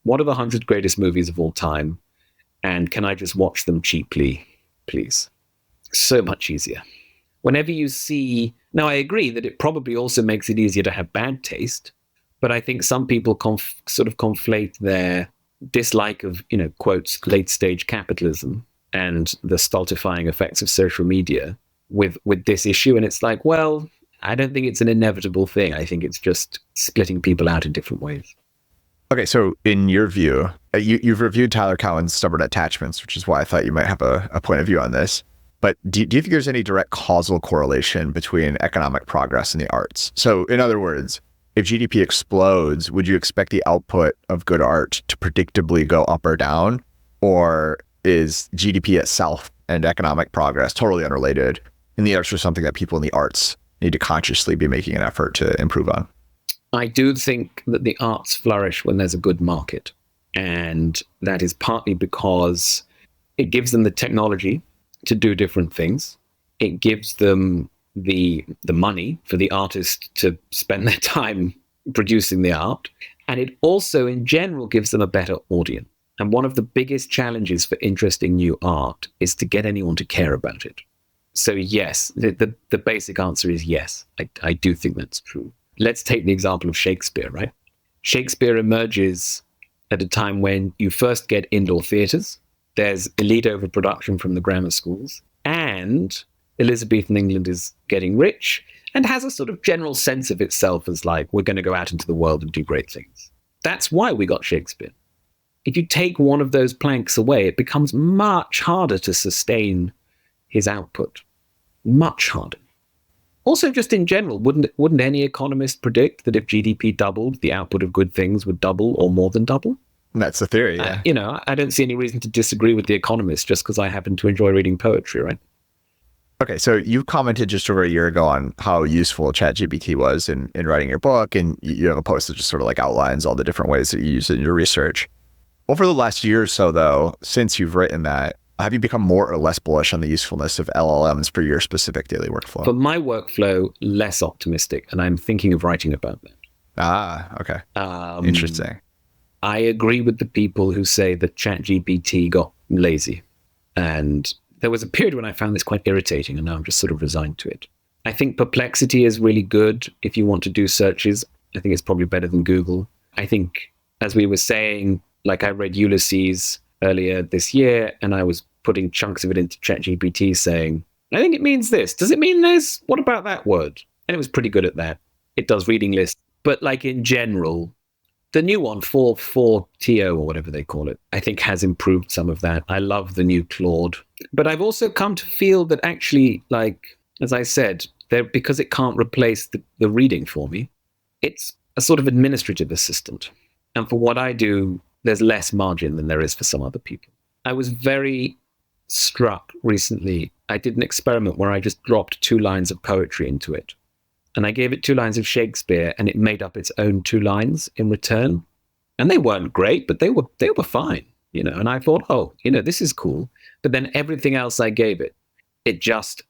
what are the 100 greatest movies of all time? And can I just watch them cheaply, please? So much easier. Whenever you see... Now, I agree that it probably also makes it easier to have bad taste, but I think some people sort of conflate their dislike of, quotes, late-stage capitalism and the stultifying effects of social media with this issue. And it's like, well, I don't think it's an inevitable thing. I think it's just splitting people out in different ways. Okay, so in your view, you've reviewed Tyler Cowen's Stubborn Attachments, which is why I thought you might have a point of view on this. But do you think there's any direct causal correlation between economic progress and the arts? So in other words, if GDP explodes, would you expect the output of good art to predictably go up or down? Or is GDP itself and economic progress totally unrelated, and the arts are something that people in the arts need to consciously be making an effort to improve on? I do think that the arts flourish when there's a good market. And that is partly because it gives them the technology to do different things. It gives them the money for the artist to spend their time producing the art. And it also, in general, gives them a better audience. And one of the biggest challenges for interesting new art is to get anyone to care about it. So yes, the basic answer is yes. I do think that's true. Let's take the example of Shakespeare, right? Shakespeare emerges at a time when you first get indoor theatres. There's elite overproduction from the grammar schools, and Elizabethan England is getting rich and has a sort of general sense of itself as like, we're going to go out into the world and do great things. That's why we got Shakespeare. If you take one of those planks away, it becomes much harder to sustain his output. Much harder. Also, just in general, wouldn't any economist predict that if GDP doubled, the output of good things would double or more than double? That's the theory, yeah. I don't see any reason to disagree with the economist just because I happen to enjoy reading poetry, right? Okay, so you commented just over a year ago on how useful ChatGPT was in writing your book, and you have a post that just sort of like outlines all the different ways that you use it in your research. Over the last year or so, though, since you've written that, have you become more or less bullish on the usefulness of LLMs for your specific daily workflow? For my workflow, less optimistic, and I'm thinking of writing about that. Ah, okay. Interesting. I agree with the people who say that ChatGPT got lazy. And there was a period when I found this quite irritating, and now I'm just sort of resigned to it. I think Perplexity is really good if you want to do searches. I think it's probably better than Google. I think, as we were saying, like I read Ulysses earlier this year, and I was putting chunks of it into ChatGPT saying, I think it means this. Does it mean this? What about that word? And it was pretty good at that. It does reading lists. But like in general, the new one, 4.4TO or whatever they call it, I think has improved some of that. I love the new Claude. But I've also come to feel that actually, like, as I said, because it can't replace the reading for me, it's a sort of administrative assistant. And for what I do, there's less margin than there is for some other people. I was very struck recently. I did an experiment where I just dropped 2 lines of poetry into it. And I gave it 2 lines of Shakespeare, and it made up its own 2 lines in return. And they weren't great, but they were fine, And I thought, this is cool. But then everything else I gave it, it just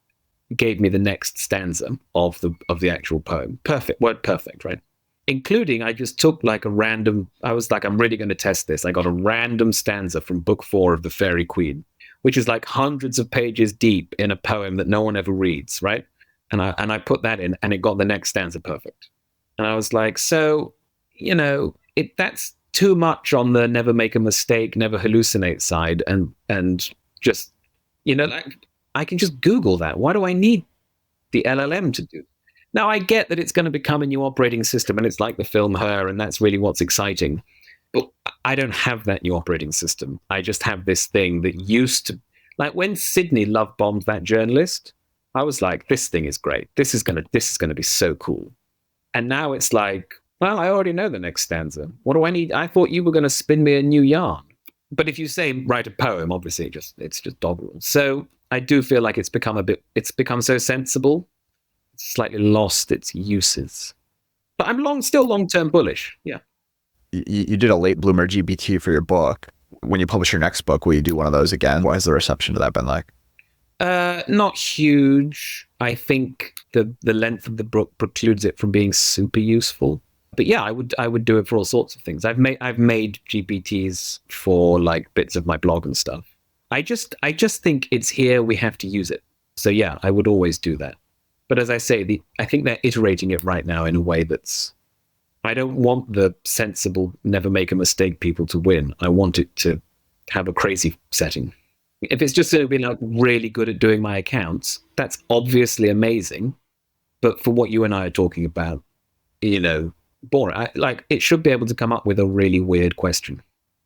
gave me the next stanza of the actual poem. Perfect, word perfect, right? Including, I just took like a random, I was like, I'm really going to test this. I got a random stanza from book 4 of The Fairy Queen, which is like hundreds of pages deep in a poem that no one ever reads, right? And I put that in, and it got the next stanza perfect. And I was like, so, that's too much on the never make a mistake, never hallucinate side, and just, like, I can just Google that. Why do I need the LLM to do? Now, I get that it's going to become a new operating system, and it's like the film Her, and that's really what's exciting. But I don't have that new operating system. I just have this thing that used to, like when Sydney love bombed that journalist, I was like, this thing is great. This is gonna be so cool. And now it's like, well, I already know the next stanza. What do I need? I thought you were gonna spin me a new yarn. But if you say write a poem, obviously it's just doggerel. So I do feel like it's become so sensible, it's slightly lost its uses. But I'm still long-term bullish. Yeah. You did a late bloomer GBT for your book. When you publish your next book, will you do one of those again? What has the reception to that been like? Not huge. I think the length of the book precludes it from being super useful. But yeah, I would do it for all sorts of things. I've made GPTs for like bits of my blog and stuff. I just think it's here. We have to use it. So yeah, I would always do that. But as I say, I think they're iterating it right now in a way that's. I don't want the sensible, never make a mistake people to win. I want it to have a crazy setting. If it's just going to be like really good at doing my accounts, that's obviously amazing. But for what you and I are talking about, boring. It should be able to come up with a really weird question.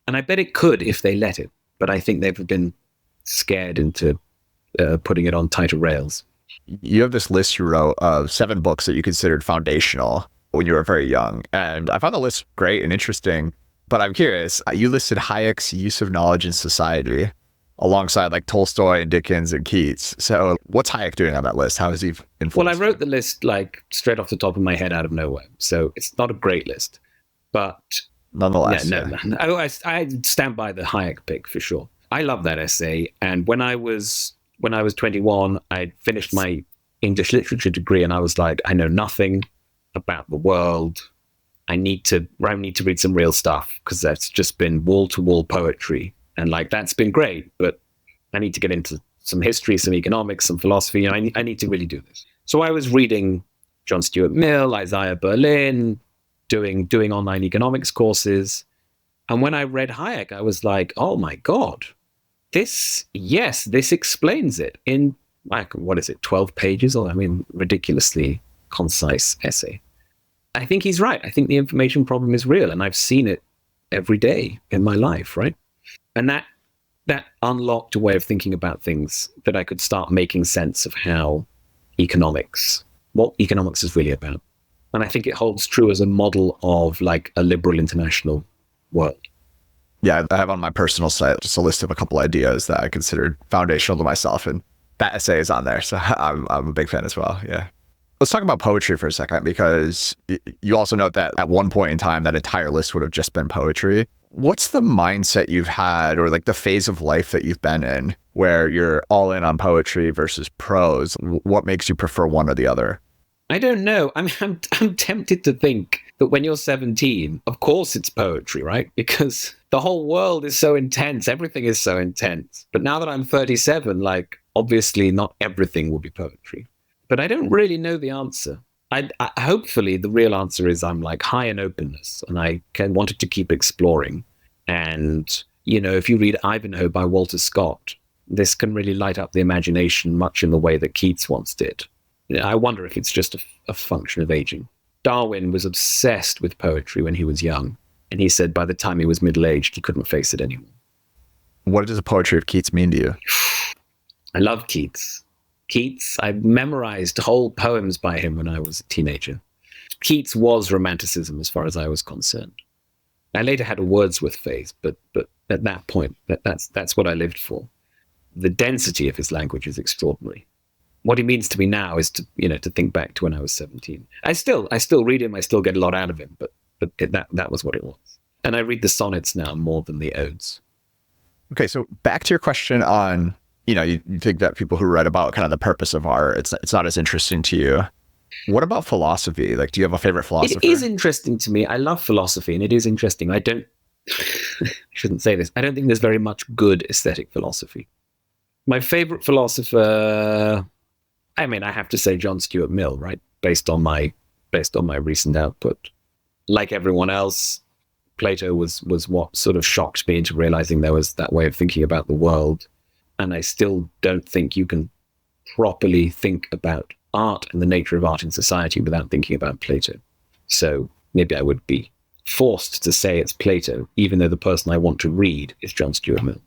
And I bet it could if they let it. But I think they've been scared into putting it on tighter rails. You have this list you wrote of 7 books that you considered foundational when you were very young. And I found the list great and interesting. But I'm curious, you listed Hayek's Use of Knowledge in Society alongside like Tolstoy and Dickens and Keats. So what's Hayek doing on that list? How has he influenced? Well, I wrote the list like straight off the top of my head out of nowhere. So it's not a great list, but nonetheless, I stand by the Hayek pick for sure. I love that essay. And when I was 21, I finished my English literature degree and I was like, I know nothing about the world. I need to read some real stuff because that's just been wall-to-wall poetry. And like, that's been great, but I need to get into some history, some economics, some philosophy. I need to really do this. So I was reading John Stuart Mill, Isaiah Berlin, doing online economics courses. And when I read Hayek, I was like, oh my God, this explains it in like, 12 pages? Or ridiculously concise essay. I think he's right. I think the information problem is real, and I've seen it every day in my life, right? And that unlocked a way of thinking about things that I could start making sense of what economics is really about. And I think it holds true as a model of like a liberal international world. Yeah, I have on my personal site just a list of a couple ideas that I considered foundational to myself, and that essay is on there. So I'm a big fan as well. Yeah. Let's talk about poetry for a second, because you also note that at one point in time, that entire list would have just been poetry. What's the mindset you've had, or like the phase of life that you've been in, where you're all in on poetry versus prose? What makes you prefer one or the other? I don't know. I'm tempted to think that when you're 17, of course it's poetry, right? Because the whole world is so intense. Everything is so intense. But now that I'm 37, like, obviously not everything will be poetry. But I don't really know the answer. I hopefully the real answer is I'm like high in openness, and I wanted to keep exploring. And, if you read Ivanhoe by Walter Scott, this can really light up the imagination much in the way that Keats once did. I wonder if it's just a function of aging. Darwin was obsessed with poetry when he was young, and he said by the time he was middle-aged, he couldn't face it anymore. What does the poetry of Keats mean to you? I love Keats. I memorized whole poems by him when I was a teenager. Keats was romanticism as far as I was concerned. I later had a Wordsworth phase, but at that point, that's what I lived for. The density of his language is extraordinary. What he means to me now is to think back to when I was 17. I still read him. I still get a lot out of him, but that was what it was. And I read the sonnets now more than the odes. Okay, so back to your question on, you think that people who write about kind of the purpose of art, it's not as interesting to you. What about philosophy? Like, do you have a favorite philosopher? It is interesting to me. I love philosophy, and it is interesting. I shouldn't say this. I don't think there's very much good aesthetic philosophy. My favorite philosopher, I have to say John Stuart Mill, right? Based on my recent output. Like everyone else, Plato was what sort of shocked me into realizing there was that way of thinking about the world. And I still don't think you can properly think about art and the nature of art in society without thinking about Plato. So maybe I would be forced to say it's Plato, even though the person I want to read is John Stuart Mill.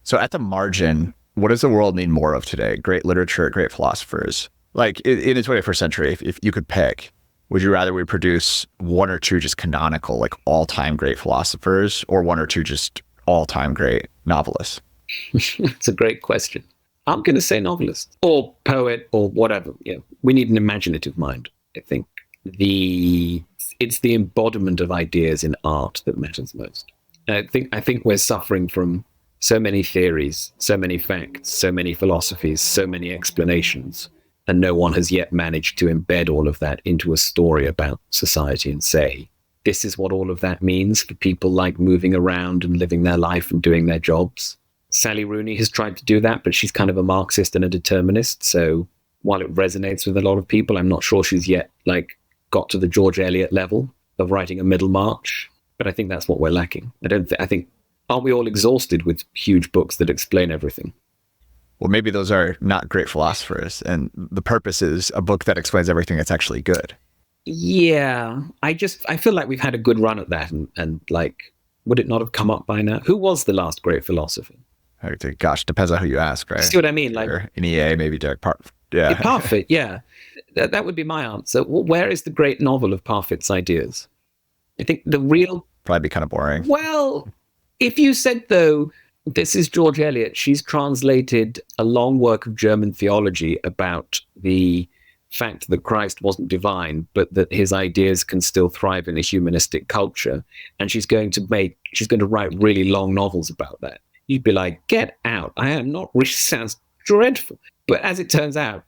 So at the margin, what does the world need more of today? Great literature, great philosophers. Like in the 21st century, if you could pick, would you rather we produce one or two just canonical, like all-time great philosophers, or one or two just all-time great novelists? It's a great question. I'm going to say novelist or poet or whatever. Yeah, we need an imaginative mind. I think it's the embodiment of ideas in art that matters most. I think we're suffering from so many theories, so many facts, so many philosophies, so many explanations, and no one has yet managed to embed all of that into a story about society and say, this is what all of that means for people like moving around and living their life and doing their jobs. Sally Rooney has tried to do that, but she's kind of a Marxist and a determinist. So while it resonates with a lot of people, I'm not sure she's yet got to the George Eliot level of writing a Middlemarch. But I think that's what we're lacking. I think, aren't we all exhausted with huge books that explain everything? Well, maybe those are not great philosophers, and the purpose is a book that explains everything that's actually good. Yeah, I feel like we've had a good run at that, and would it not have come up by now? Who was the last great philosopher? Gosh, depends on who you ask, right? See what I mean? Or NEA, maybe Derek Parfit. Yeah, Parfit. Yeah, that would be my answer. Where is the great novel of Parfit's ideas? I think the real probably be kind of boring. Well, if you said though, this is George Eliot. She's translated a long work of German theology about the fact that Christ wasn't divine, but that his ideas can still thrive in a humanistic culture. And she's going to write really long novels about that. You'd be like, get out. I am not, which sounds dreadful. But as it turns out,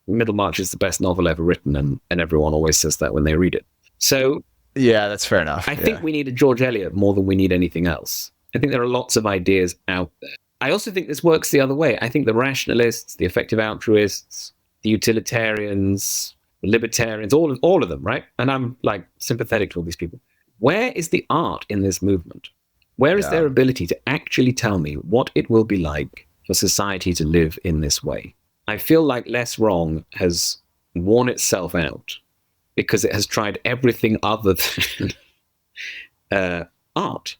Middlemarch is the best novel ever written. And everyone always says that when they read it. So yeah, that's fair enough. I think we need a George Eliot more than we need anything else. I think there are lots of ideas out there. I also think this works the other way. I think the rationalists, the effective altruists, the utilitarians, the libertarians, all of them, right? And I'm sympathetic to all these people. Where is the art in this movement? Where is their ability to actually tell me what it will be like for society to live in this way? I feel like Less Wrong has worn itself out because it has tried everything other than art.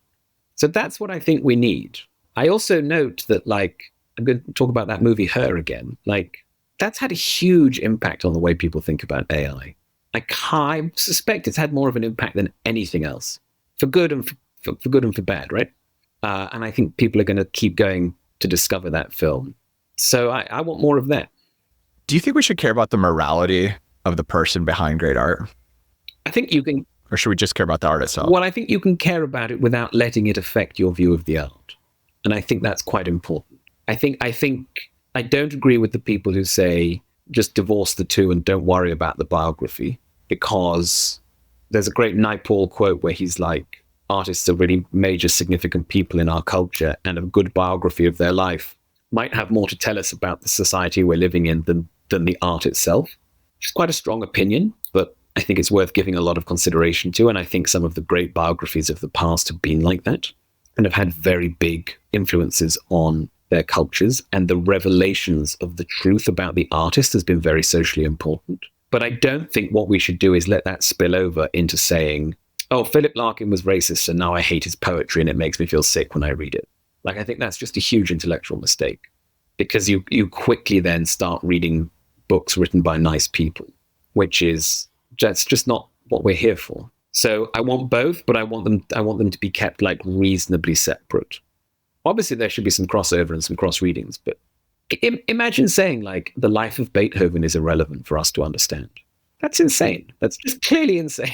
So that's what I think we need. I also note that, I'm going to talk about that movie Her again. That's had a huge impact on the way people think about AI. I suspect it's had more of an impact than anything else, for good and for good and for bad, right? And I think people are going to keep going to discover that film. So I want more of that. Do you think we should care about the morality of the person behind great art? I think you can. Or should we just care about the art itself? Well, I think you can care about it without letting it affect your view of the art. And I think that's quite important. I don't agree with the people who say just divorce the two and don't worry about the biography, because there's a great Naipaul quote where he's like, artists are really major significant people in our culture, and a good biography of their life might have more to tell us about the society we're living in than the art itself. It's quite a strong opinion, but I think it's worth giving a lot of consideration to. And I think some of the great biographies of the past have been like that and have had very big influences on their cultures. And the revelations of the truth about the artist has been very socially important. But I don't think what we should do is let that spill over into saying, oh, Philip Larkin was racist and now I hate his poetry and it makes me feel sick when I read it. I think that's just a huge intellectual mistake, because you quickly then start reading books written by nice people, which is just not what we're here for. So I want both, but I want them to be kept reasonably separate. Obviously, there should be some crossover and some cross readings, but imagine saying the life of Beethoven is irrelevant for us to understand. That's insane. That's just clearly insane.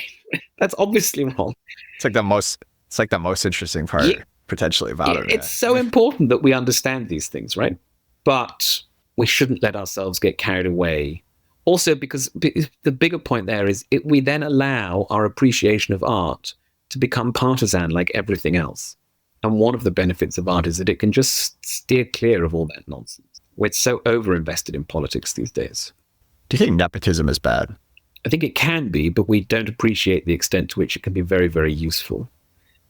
That's obviously wrong. It's the most interesting part potentially about it. It's so important that we understand these things, right? But we shouldn't let ourselves get carried away. Also, because the bigger point there is we then allow our appreciation of art to become partisan like everything else. And one of the benefits of art is that it can just steer clear of all that nonsense. We're so over-invested in politics these days. Do you think nepotism is bad? I think it can be, but we don't appreciate the extent to which it can be very, very useful.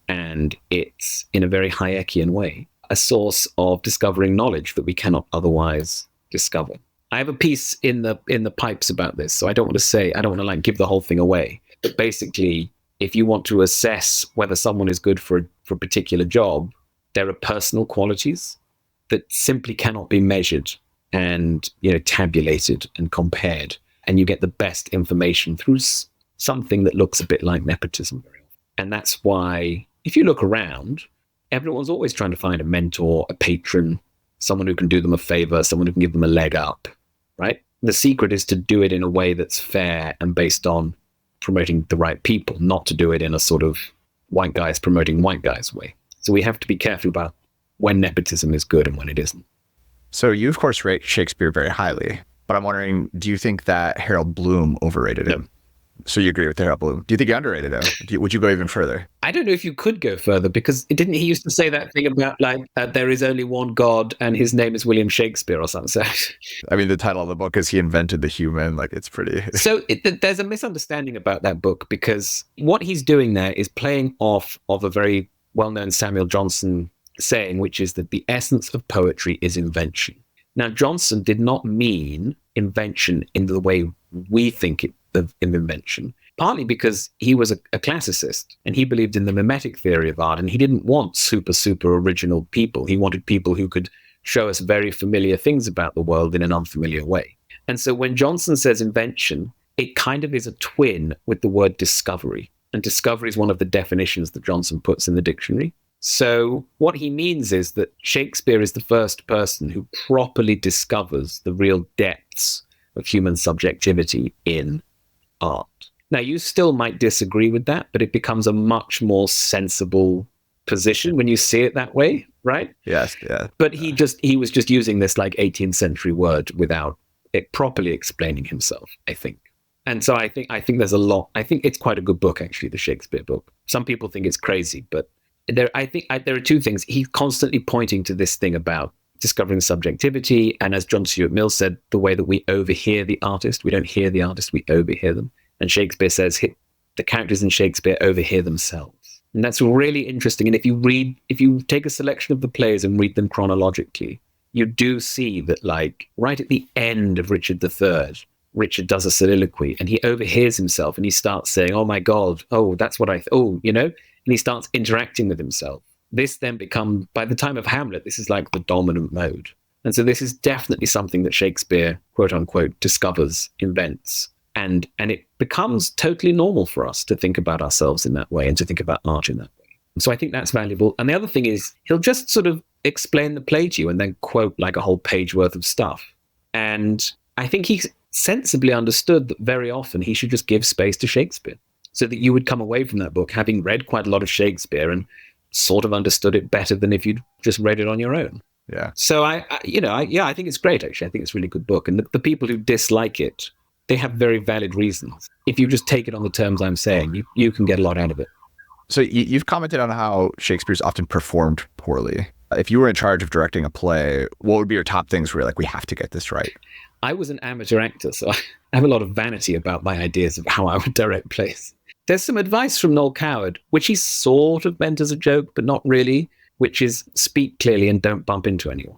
And it's, in a very Hayekian way, a source of discovering knowledge that we cannot otherwise discover. I have a piece in the pipes about this, so I don't want to give the whole thing away. But basically, if you want to assess whether someone is good for a particular job, there are personal qualities that simply cannot be measured and, tabulated and compared. And you get the best information through something that looks a bit like nepotism. And that's why, if you look around, everyone's always trying to find a mentor, a patron, someone who can do them a favor, someone who can give them a leg up, right? The secret is to do it in a way that's fair and based on promoting the right people, not to do it in a sort of white guys promoting white guys way. So we have to be careful about when nepotism is good and when it isn't. So you, of course, rate Shakespeare very highly, but I'm wondering, do you think that Harold Bloom overrated him? So you agree with Harold Bloom. Do you think he underrated him? Would you go even further? I don't know if you could go further, because didn't he used to say that thing about there is only one God and his name is William Shakespeare or something? I mean, the title of the book is He Invented the Human. Like, it's pretty... So there's a misunderstanding about that book, because what he's doing there is playing off of a very well-known Samuel Johnson saying, which is that the essence of poetry is invention. Now, Johnson did not mean invention in the way we think of invention, partly because he was a classicist and he believed in the mimetic theory of art, and he didn't want super original people. He wanted people who could show us very familiar things about the world in an unfamiliar way. And so when Johnson says invention, it kind of is a twin with the word discovery. And discovery is one of the definitions that Johnson puts in the dictionary. So what he means is that Shakespeare is the first person who properly discovers the real depths of human subjectivity in art. Now, you still might disagree with that, but it becomes a much more sensible position when you see it that way, right? Yes, yeah. But he was just using this like 18th century word without it properly explaining himself, I think. And so I think there's a lot. I think it's quite a good book, actually, the Shakespeare book. Some people think it's crazy, but there are two things. He's constantly pointing to this thing about discovering subjectivity. And as John Stuart Mill said, the way that we overhear the artist, we don't hear the artist, we overhear them. And Shakespeare says the characters in Shakespeare overhear themselves. And that's really interesting. And if you take a selection of the plays and read them chronologically, you do see that, like, right at the end of Richard III, Richard does a soliloquy and he overhears himself and he starts saying, oh my God, oh, that's what and he starts interacting with himself. This then becomes, by the time of Hamlet, this is like the dominant mode. And so this is definitely something that Shakespeare, quote unquote, discovers, invents. And it becomes totally normal for us to think about ourselves in that way and to think about art in that way. So I think that's valuable. And the other thing is, he'll just sort of explain the play to you and then quote like a whole page worth of stuff. And I think he sensibly understood that very often he should just give space to Shakespeare, so that you would come away from that book having read quite a lot of Shakespeare and sort of understood it better than if you'd just read it on your own. Yeah. So I think it's great, actually. I think it's a really good book. And the people who dislike it, they have very valid reasons. If you just take it on the terms I'm saying, you can get a lot out of it. So you've commented on how Shakespeare's often performed poorly. If you were in charge of directing a play, what would be your top things where you're like, we have to get this right? I was an amateur actor, so I have a lot of vanity about my ideas of how I would direct plays. There's some advice from Noel Coward, which he sort of meant as a joke, but not really, which is speak clearly and don't bump into anyone.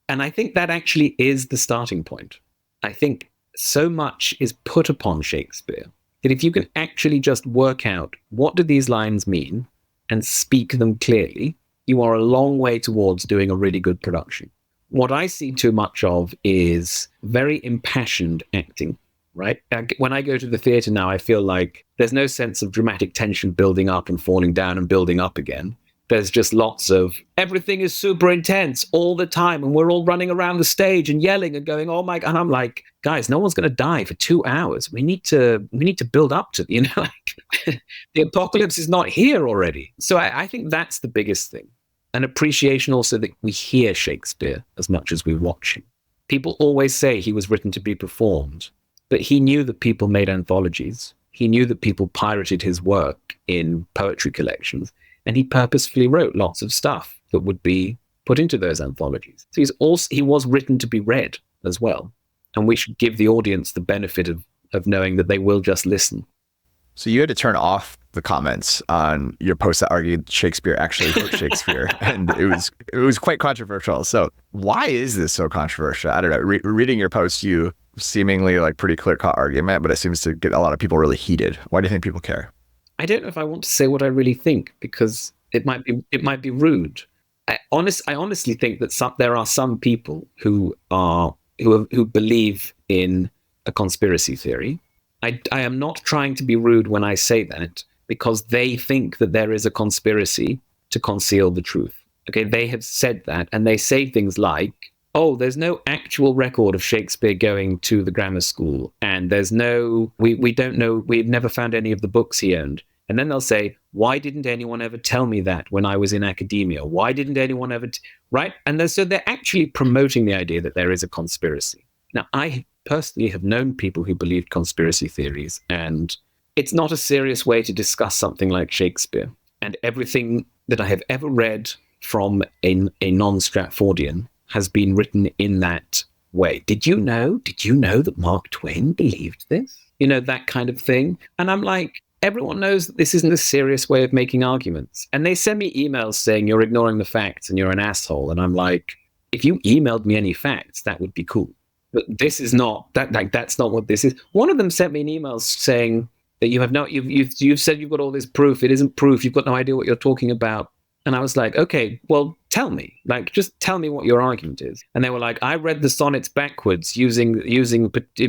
And I think that actually is the starting point. I think so much is put upon Shakespeare that if you can actually just work out what do these lines mean and speak them clearly, you are a long way towards doing a really good production. What I see too much of is very impassioned acting, right? When I go to the theater now, I feel like there's no sense of dramatic tension building up and falling down and building up again. There's just lots of everything is super intense all the time, and we're all running around the stage and yelling and going, oh my God. And I'm like, guys, no one's going to die for 2 hours. We need to build up to, like the apocalypse is not here already. So I think that's the biggest thing. An appreciation also that we hear Shakespeare as much as we watch him. People always say he was written to be performed, but he knew that people made anthologies. He knew that people pirated his work in poetry collections, and he purposefully wrote lots of stuff that would be put into those anthologies. So he was written to be read as well, and we should give the audience the benefit of knowing that they will just listen. So you had to turn off the comments on your post that argued Shakespeare actually wrote Shakespeare, and it was quite controversial. So why is this so controversial? I don't know. Reading your post, you seemingly like pretty clear-cut argument, but it seems to get a lot of people really heated. Why do you think people care? I don't know if I want to say what I really think, because it might be rude. I honestly think that there are some people who believe in a conspiracy theory. I am not trying to be rude when I say that, because they think that there is a conspiracy to conceal the truth. Okay, they have said that, and they say things like, oh, there's no actual record of Shakespeare going to the grammar school, and we don't know, we've never found any of the books he owned. And then they'll say, why didn't anyone ever tell me that when I was in academia? Why didn't anyone ever, right? And so they're actually promoting the idea that there is a conspiracy. Now, I personally have known people who believed conspiracy theories, and it's not a serious way to discuss something like Shakespeare. And everything that I have ever read from a non-Stratfordian has been written in that way. Did you know that Mark Twain believed this? That kind of thing. And I'm like, everyone knows that this isn't a serious way of making arguments. And they send me emails saying you're ignoring the facts and you're an asshole. And I'm like, if you emailed me any facts, that would be cool. But this is not that. Like, that's not what this is. One of them sent me an email saying that you've said you've got all this proof. It isn't proof. You've got no idea what you're talking about. And I was like, okay, well, tell me. Like, just tell me what your argument is. And they were like, I read the sonnets backwards,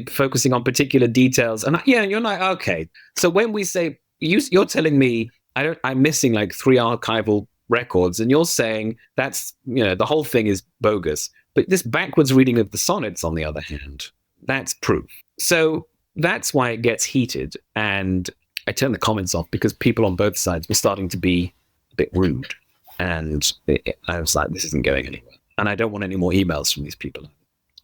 focusing on particular details. And you're like, okay. So when we say you're telling me I'm missing like 3 archival records, and you're saying that's the whole thing is bogus. But this backwards reading of the sonnets, on the other hand, that's proof. So that's why it gets heated. And I turned the comments off because people on both sides were starting to be a bit rude. And I was like, this isn't going anywhere. And I don't want any more emails from these people.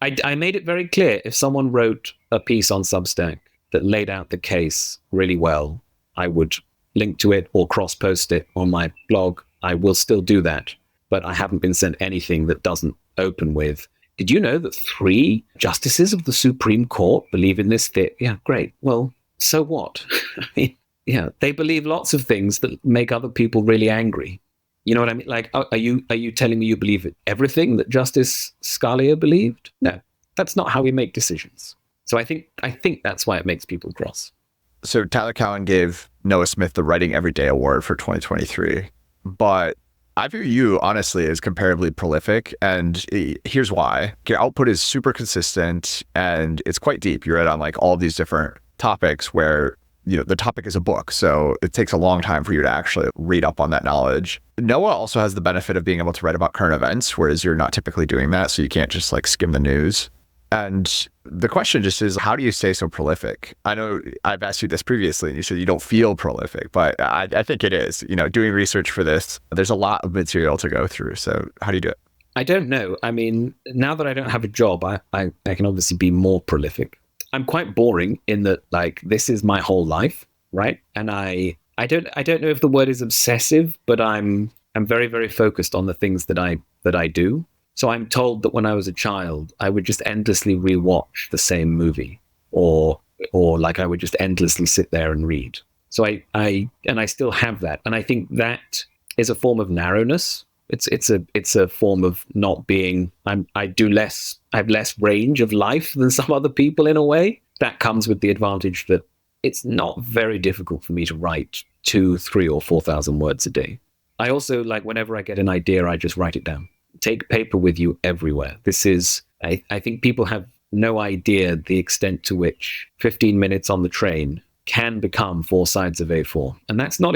I made it very clear, if someone wrote a piece on Substack that laid out the case really well, I would link to it or cross-post it on my blog. I will still do that. But I haven't been sent anything that doesn't open with, did you know that 3 justices of the Supreme Court believe in this theory? Yeah, great. Well, so what? I mean, they believe lots of things that make other people really angry. You know what I mean? Like, are you telling me you believe everything that Justice Scalia believed? No, that's not how we make decisions. So I think that's why it makes people cross. So Tyler Cowen gave Noah Smith the Writing Everyday Award for 2023, but I view you, honestly, as comparably prolific, and here's why. Your output is super consistent, and it's quite deep. You read on like all these different topics where, the topic is a book, so it takes a long time for you to actually read up on that knowledge. Noah also has the benefit of being able to write about current events, whereas you're not typically doing that, so you can't just like skim the news. And the question just is, how do you stay so prolific? I know I've asked you this previously, and you said you don't feel prolific, but I think it is. Doing research for this, there's a lot of material to go through. So how do you do it? I don't know. I mean, now that I don't have a job, I can obviously be more prolific. I'm quite boring in that, like, this is my whole life, right? And I don't know if the word is obsessive, but I'm very, very focused on the things that I do. So I'm told that when I was a child, I would just endlessly rewatch the same movie, or like I would just endlessly sit there and read. So I still have that, and I think that is a form of narrowness. It's a form of not being. I have less range of life than some other people in a way. That comes with the advantage that it's not very difficult for me to write 2,000, 3,000, or 4,000 words a day. I also, like, whenever I get an idea, I just write it down. Take paper with you everywhere. This is, I think people have no idea the extent to which 15 minutes on the train can become 4 sides of A4. And that's not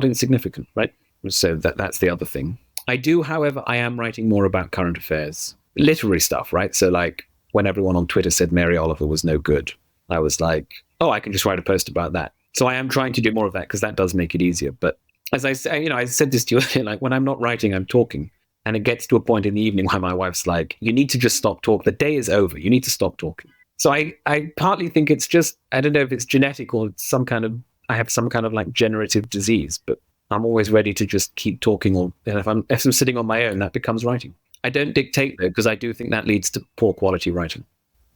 insignificant, right? So that's the other thing. I do, however, I am writing more about current affairs, literary stuff, right? So like when everyone on Twitter said Mary Oliver was no good, I was like, oh, I can just write a post about that. So I am trying to do more of that because that does make it easier. But as I say, I said this to you earlier, like when I'm not writing, I'm talking. And it gets to a point in the evening where my wife's like, you need to just stop talking. The day is over. You need to stop talking. So I partly think it's just, I don't know if it's genetic or it's I have some kind of like generative disease, but I'm always ready to just keep talking. Or if I'm sitting on my own, that becomes writing. I don't dictate though, because I do think that leads to poor quality writing.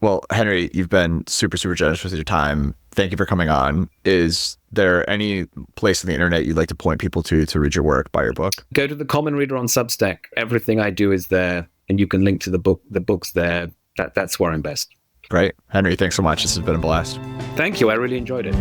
Well, Henry, you've been super, super generous with your time. Thank you for coming on. Is there any place on the internet you'd like to point people to read your work, buy your book? Go to the Common Reader on Substack. Everything I do is there, and you can link to the books there. That's where I'm best. Great. Henry, thanks so much. This has been a blast. Thank you. I really enjoyed it.